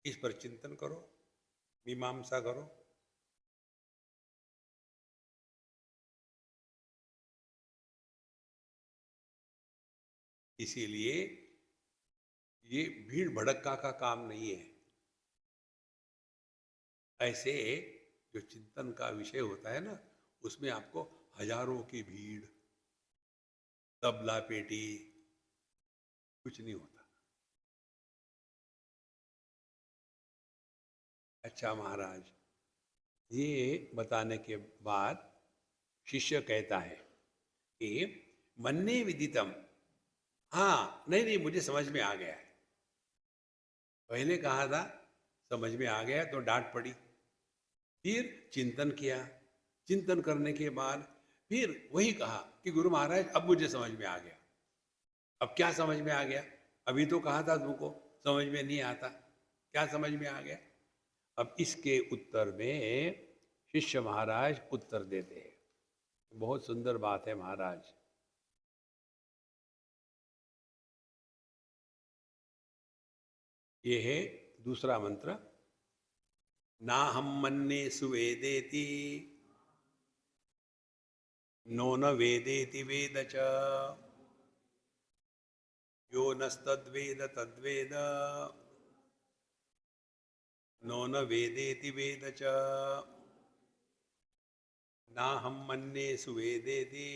इस पर चिंतन करो, मीमांसा करो। इसीलिए ये भीड़ भड़क्का का काम नहीं है। ऐसे जो चिंतन का विषय होता है ना, उसमें आपको हजारों की भीड़, तबला पेटी, कुछ नहीं होता। अच्छा महाराज, ये बताने के बाद शिष्य कहता है कि मन्ने विदितम, हाँ नहीं नहीं मुझे समझ में आ गया है। पहले कहा था समझ में आ गया तो डांट पड़ी, फिर चिंतन किया, चिंतन करने के बाद फिर वही कहा कि गुरु महाराज अब मुझे समझ में आ गया। अब क्या समझ में आ गया? अभी तो कहा था तुमको समझ में नहीं आता, क्या समझ में आ गया? अब इसके उत्तर में शिष्य महाराज उत्तर देते हैं। बहुत सुंदर बात है महाराज। ये है दूसरा मंत्र। ना हम मन्ने सुवेदेति नो न वेदेति वेद च, यो नस्तद्वेद तद्वेद नो न वेदेति वेद च। ना हम मन्ने सुवेदेति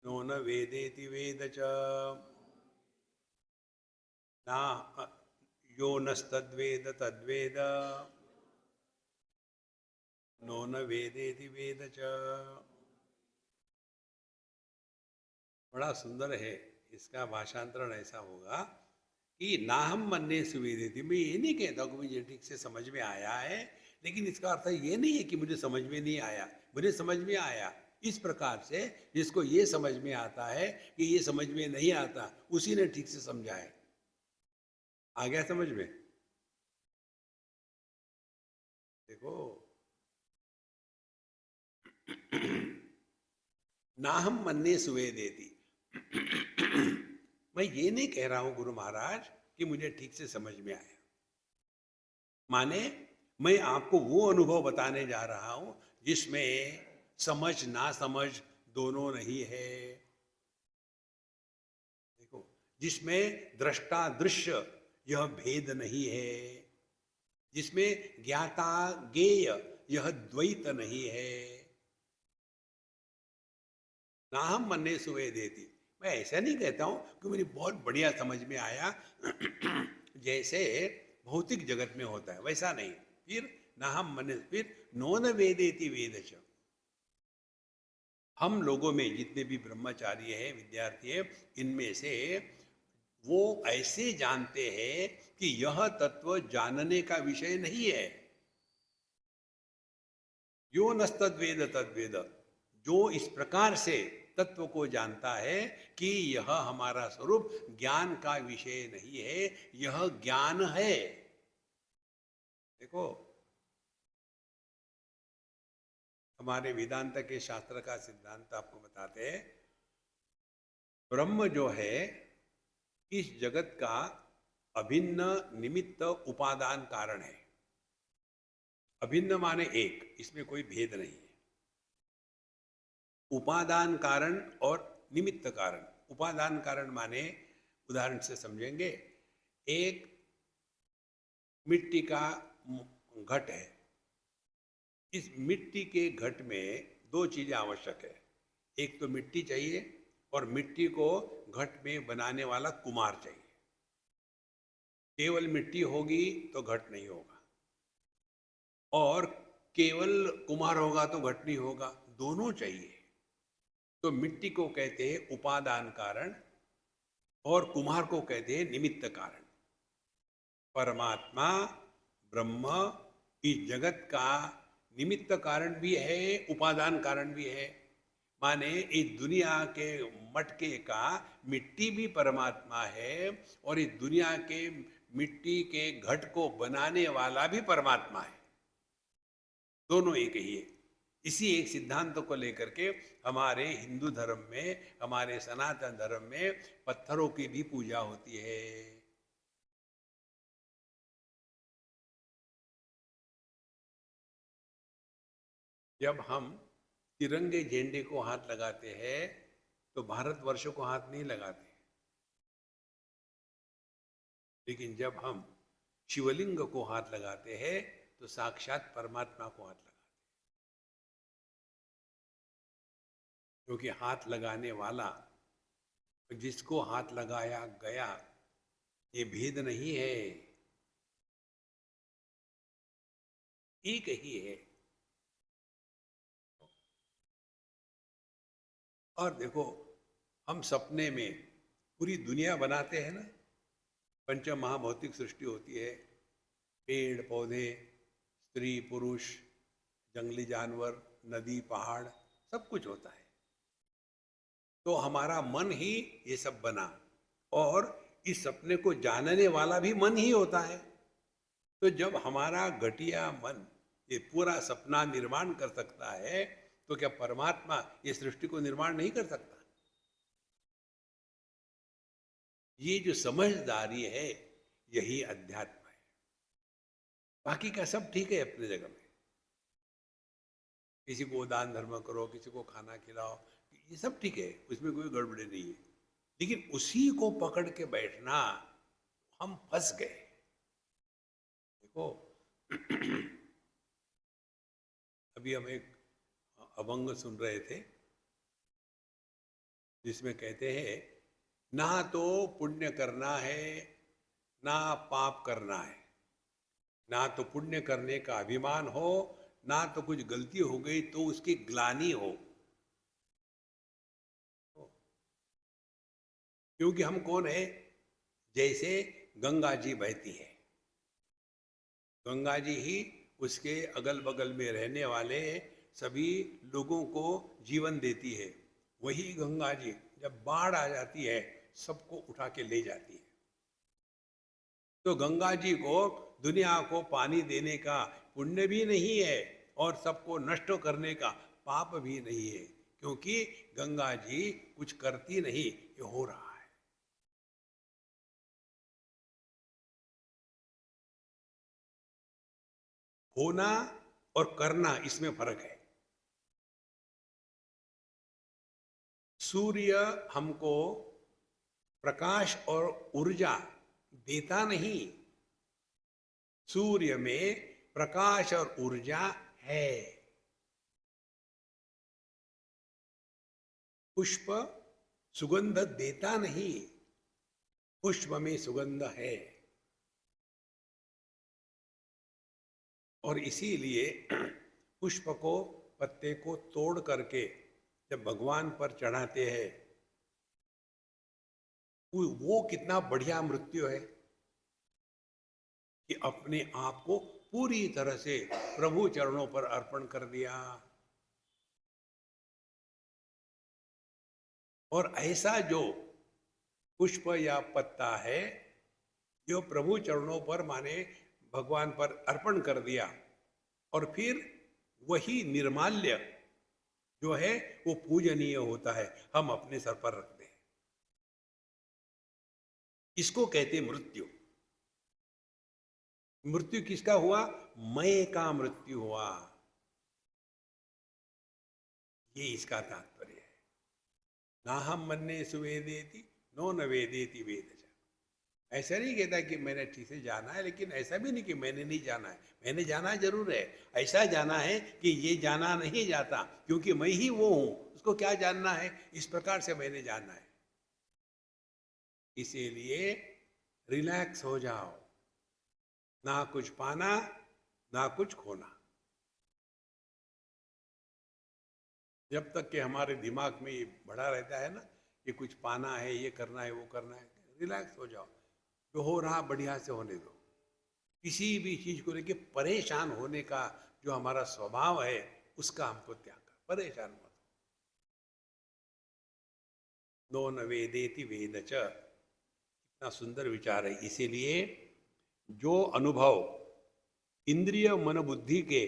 नो न वेदेति वेद च, ना यो नस्तद्वेद तद्वेद नो न वेदेति वेद च। बड़ा सुंदर है। इसका भाषांतरण ऐसा होगा कि ना हम मन्ने सुवेदेति, मैं ये नहीं कहता कि मुझे ठीक से समझ में आया है, लेकिन इसका अर्थ ये नहीं है कि मुझे समझ में नहीं आया, मुझे समझ में आया। इस प्रकार से जिसको ये समझ में आता है कि ये समझ में नहीं आता, उसी ने ठीक से समझा है। आ गया समझ में? देखो, ना हम मन्ने सुवे देती। मैं ये नहीं कह रहा हूं गुरु महाराज कि मुझे ठीक से समझ में आया। माने मैं आपको वो अनुभव बताने जा रहा हूं जिसमें समझ ना समझ दोनों नहीं है। देखो, जिसमें दृष्टा दृश्य यह भेद नहीं है, जिसमें ज्ञाता ज्ञेय यह द्वैत नहीं है। ना हम मन्ने सुवे देती। मैं ऐसा नहीं कहता हूं कि मुझे बहुत बढ़िया समझ में आया जैसे भौतिक जगत में होता है, वैसा नहीं। फिर ना हम मन्ने, फिर नो न वेदेति वेदच। हम लोगों में जितने भी ब्रह्मचारी हैं, विद्यार्थी हैं, इनमें से वो ऐसे जानते हैं कि यह तत्व जानने का विषय नहीं है। यो नस्तद्वेद तद्वेद, जो इस प्रकार से तत्व को जानता है कि यह हमारा स्वरूप ज्ञान का विषय नहीं है, यह ज्ञान है। देखो, हमारे वेदांत के शास्त्र का सिद्धांत आपको बताते हैं, ब्रह्म जो है इस जगत का अभिन्न निमित्त उपादान कारण है। अभिन्न माने एक, इसमें कोई भेद नहीं है। उपादान कारण और निमित्त कारण। उपादान कारण माने, उदाहरण से समझेंगे, एक मिट्टी का घट है। इस मिट्टी के घट में दो चीजें आवश्यक है। एक तो मिट्टी चाहिए और मिट्टी को घट में बनाने वाला कुम्हार चाहिए। केवल मिट्टी होगी तो घट नहीं होगा, और केवल कुम्हार होगा तो घट नहीं होगा, दोनों चाहिए। तो मिट्टी को कहते हैं उपादान कारण और कुम्हार को कहते हैं निमित्त कारण। परमात्मा ब्रह्म इस जगत का निमित्त कारण भी है, उपादान कारण भी है। माने इस दुनिया के मटके का मिट्टी भी परमात्मा है, और इस दुनिया के मिट्टी के घट को बनाने वाला भी परमात्मा है। दोनों एक ही है। इसी एक सिद्धांत को लेकर के हमारे हिंदू धर्म में, हमारे सनातन धर्म में पत्थरों की भी पूजा होती है। जब हम तिरंगे झंडे को हाथ लगाते हैं तो भारतवर्ष को हाथ नहीं लगाते, लेकिन जब हम शिवलिंग को हाथ लगाते हैं तो साक्षात परमात्मा को हाथ लगाते हैं। क्योंकि हाथ लगाने वाला, जिसको हाथ लगाया गया, ये भेद नहीं है, एक ही है। और देखो, हम सपने में पूरी दुनिया बनाते हैं ना। पंच महाभौतिक सृष्टि होती है, पेड़ पौधे, स्त्री पुरुष, जंगली जानवर, नदी पहाड़, सब कुछ होता है। तो हमारा मन ही ये सब बना, और इस सपने को जानने वाला भी मन ही होता है। तो जब हमारा घटिया मन ये पूरा सपना निर्माण कर सकता है, तो क्या परमात्मा ये सृष्टि को निर्माण नहीं कर सकता? ये जो समझदारी है, यही अध्यात्म है। बाकी का सब ठीक है अपने जगह में। किसी को दान धर्म करो, किसी को खाना खिलाओ, ये सब ठीक है, उसमें कोई गड़बड़ी नहीं है। लेकिन उसी को पकड़ के बैठना, हम फंस गए। देखो, अभी हम एक अभंग सुन रहे थे जिसमें कहते हैं, ना तो पुण्य करना है ना पाप करना है, ना तो पुण्य करने का अभिमान हो, ना तो कुछ गलती हो गई तो उसकी ग्लानि हो। क्योंकि हम कौन है? जैसे गंगा जी बहती है, गंगा जी ही उसके अगल बगल में रहने वाले सभी लोगों को जीवन देती है। वही गंगा जी जब बाढ़ आ जाती है, सबको उठा के ले जाती है। तो गंगा जी को दुनिया को पानी देने का पुण्य भी नहीं है और सबको नष्ट करने का पाप भी नहीं है, क्योंकि गंगा जी कुछ करती नहीं, ये हो रहा है। होना और करना, इसमें फर्क है। सूर्य हमको प्रकाश और ऊर्जा देता नहीं, सूर्य में प्रकाश और ऊर्जा है। पुष्प सुगंध देता नहीं, पुष्प में सुगंध है। और इसीलिए पुष्प को, पत्ते को तोड़ करके जब भगवान पर चढ़ाते हैं, वो कितना बढ़िया मृत्यु है कि अपने आप को पूरी तरह से प्रभु चरणों पर अर्पण कर दिया। और ऐसा जो पुष्प या पत्ता है जो प्रभु चरणों पर, माने भगवान पर अर्पण कर दिया, और फिर वही निर्माल्य जो है वो पूजनीय होता है, हम अपने सर पर रखते हैं। इसको कहते मृत्यु। मृत्यु किसका हुआ? मैं का मृत्यु हुआ, ये इसका तात्पर्य है। ना हम मन्ने सुवेदेति नो न वेदेति वेद। ऐसा नहीं कहता कि मैंने ठीक से जाना है, लेकिन ऐसा भी नहीं कि मैंने नहीं जाना है, मैंने जाना जरूर है। ऐसा जाना है कि ये जाना नहीं जाता, क्योंकि मैं ही वो हूं, उसको क्या जानना है, इस प्रकार से मैंने जाना है। इसीलिए रिलैक्स हो जाओ, ना कुछ पाना ना कुछ खोना। जब तक कि हमारे दिमाग में ये बढ़ा रहता है ना कि कुछ पाना है, ये करना है, वो करना है, रिलैक्स हो जाओ। जो हो रहा बढ़िया से होने दो। किसी भी चीज को लेके परेशान होने का जो हमारा स्वभाव है, उसका हमको त्याग कर, परेशान मत हो। नो न वेदेति वेद च, इतना सुंदर विचार है। इसीलिए जो अनुभव इंद्रिय मन बुद्धि के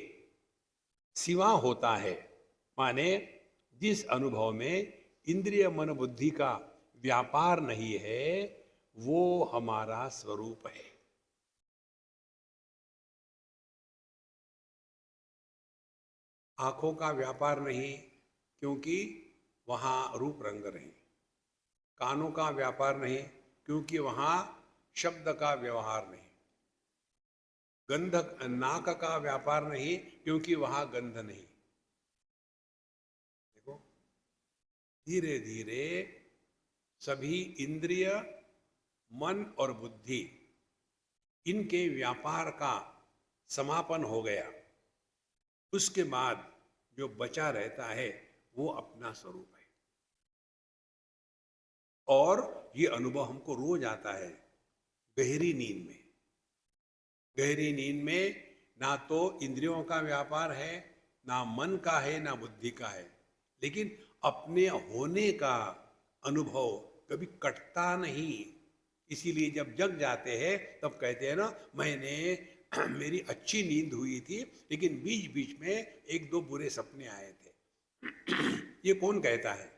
सिवा होता है, माने जिस अनुभव में इंद्रिय मन बुद्धि का व्यापार नहीं है, वो हमारा स्वरूप है। आंखों का व्यापार नहीं, क्योंकि वहां रूप रंग नहीं। कानों का व्यापार नहीं, क्योंकि वहां शब्द का व्यवहार नहीं। गंध, नाक का व्यापार नहीं, क्योंकि वहां गंध नहीं। देखो, धीरे धीरे सभी इंद्रिय, मन और बुद्धि, इनके व्यापार का समापन हो गया। उसके बाद जो बचा रहता है वो अपना स्वरूप है। और ये अनुभव हमको रोज आता है गहरी नींद में। गहरी नींद में ना तो इंद्रियों का व्यापार है, ना मन का है, ना बुद्धि का है, लेकिन अपने होने का अनुभव कभी कटता नहीं। इसीलिए जब जग जाते हैं तब कहते हैं ना, मैंने मेरी अच्छी नींद हुई थी, लेकिन बीच बीच में एक दो बुरे सपने आए थे। ये कौन कहता है?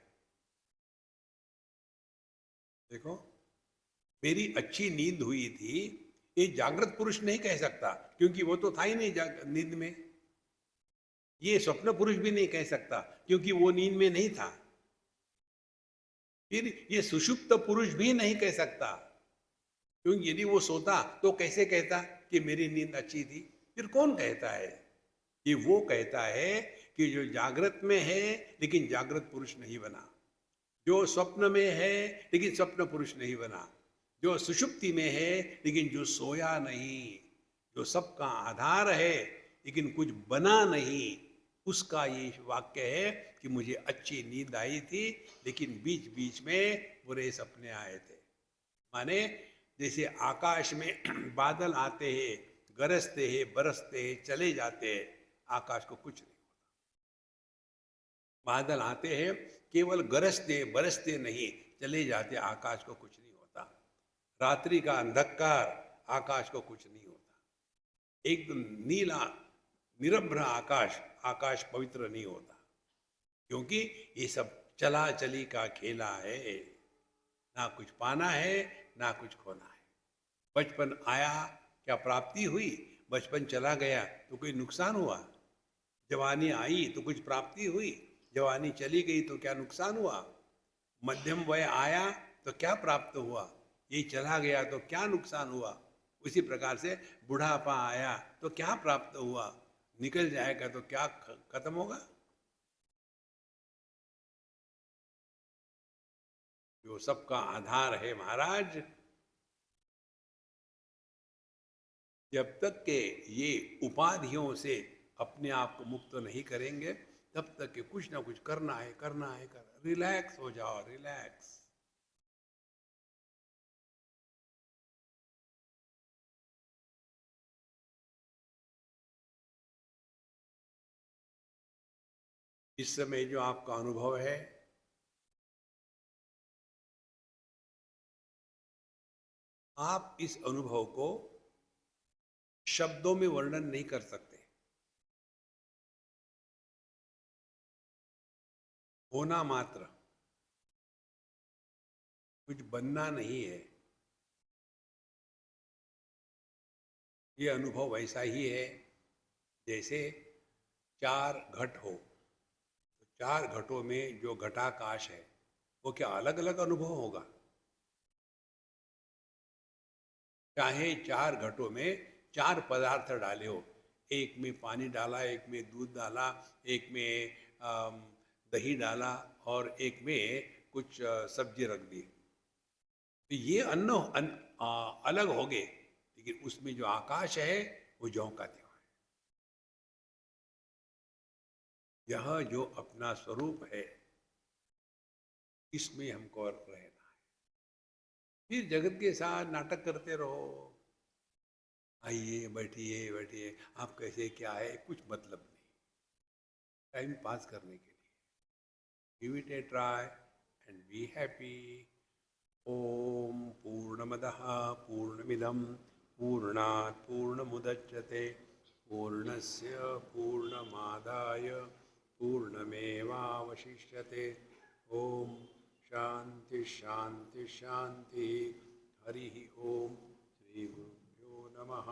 देखो, मेरी अच्छी नींद हुई थी, ये जागृत पुरुष नहीं कह सकता, क्योंकि वो तो था ही नहीं नींद में। ये स्वप्न पुरुष भी नहीं कह सकता, क्योंकि वो नींद में नहीं था। फिर ये सुषुप्त पुरुष भी नहीं कह सकता, क्योंकि यदि वो सोता तो कैसे कहता कि मेरी नींद अच्छी थी? फिर कौन कहता है? ये वो कहता है कि जो जागृत में है लेकिन जागृत पुरुष नहीं बना, जो स्वप्न में है लेकिन स्वप्न पुरुष नहीं बना, जो सुषुप्ति में है लेकिन जो सोया नहीं, जो सबका आधार है लेकिन कुछ बना नहीं, उसका ये वाक्य है कि मुझे अच्छी नींद आई थी, लेकिन बीच बीच में बुरे सपने आए थे। माने जैसे आकाश में बादल आते हैं, गरजते हैं, बरसते हैं, चले जाते हैं, आकाश को कुछ नहीं होता। बादल आते हैं, केवल गरजते बरसते नहीं, चले जाते, आकाश को कुछ नहीं होता। रात्रि का अंधकार आकाश को कुछ नहीं होता। एकदम नीला निरभ्र आकाश, आकाश पवित्र नहीं होता, क्योंकि ये सब चला चली का खेला है। ना कुछ पाना है, ना कुछ खोना है। बचपन आया, क्या प्राप्ति हुई? बचपन चला गया तो कोई नुकसान हुआ? जवानी आई तो कुछ प्राप्ति हुई, जवानी चली गई तो क्या नुकसान हुआ? मध्यम वय आया तो क्या प्राप्त हुआ? ये चला गया तो क्या नुकसान हुआ? उसी प्रकार से बुढ़ापा आया तो क्या प्राप्त हुआ? निकल जाएगा तो क्या खत्म होगा? जो सबका आधार है महाराज, जब तक के ये उपाधियों से अपने आप को मुक्त नहीं करेंगे, तब तक के कुछ ना कुछ करना है, करना है, करना। रिलैक्स हो जाओ, रिलैक्स। इस समय जो आपका अनुभव है, आप इस अनुभव को शब्दों में वर्णन नहीं कर सकते। होना मात्र, कुछ बनना नहीं है। ये अनुभव वैसा ही है जैसे चार घट हो, तो चार घटों में जो घटाकाश है वो क्या अलग अलग अनुभव होगा? चाहे चार घटों में चार पदार्थ डाले हो, एक में पानी डाला, एक में दूध डाला, एक में दही डाला और एक में कुछ सब्जी रख दी, तो ये अलग हो गए, लेकिन उसमें जो आकाश है वो ज्यों का त्यों है। यह जो अपना स्वरूप है, इसमें हमको रहना है। फिर जगत के साथ नाटक करते रहो, आइए बैठिए बैठिए, आप कैसे क्या है, कुछ मतलब नहीं, टाइम पास करने के लिए। Give it a try and be happy. ओम पूर्णमदः पूर्णमिदं पूर्णात् पूर्णमुदच्यते पूर्णस्य पूर्णमादाय पूर्णमेवावशिष्यते। ओम शांति शांति शांति। हरि ओम। श्री गुरुभ्यो नमः।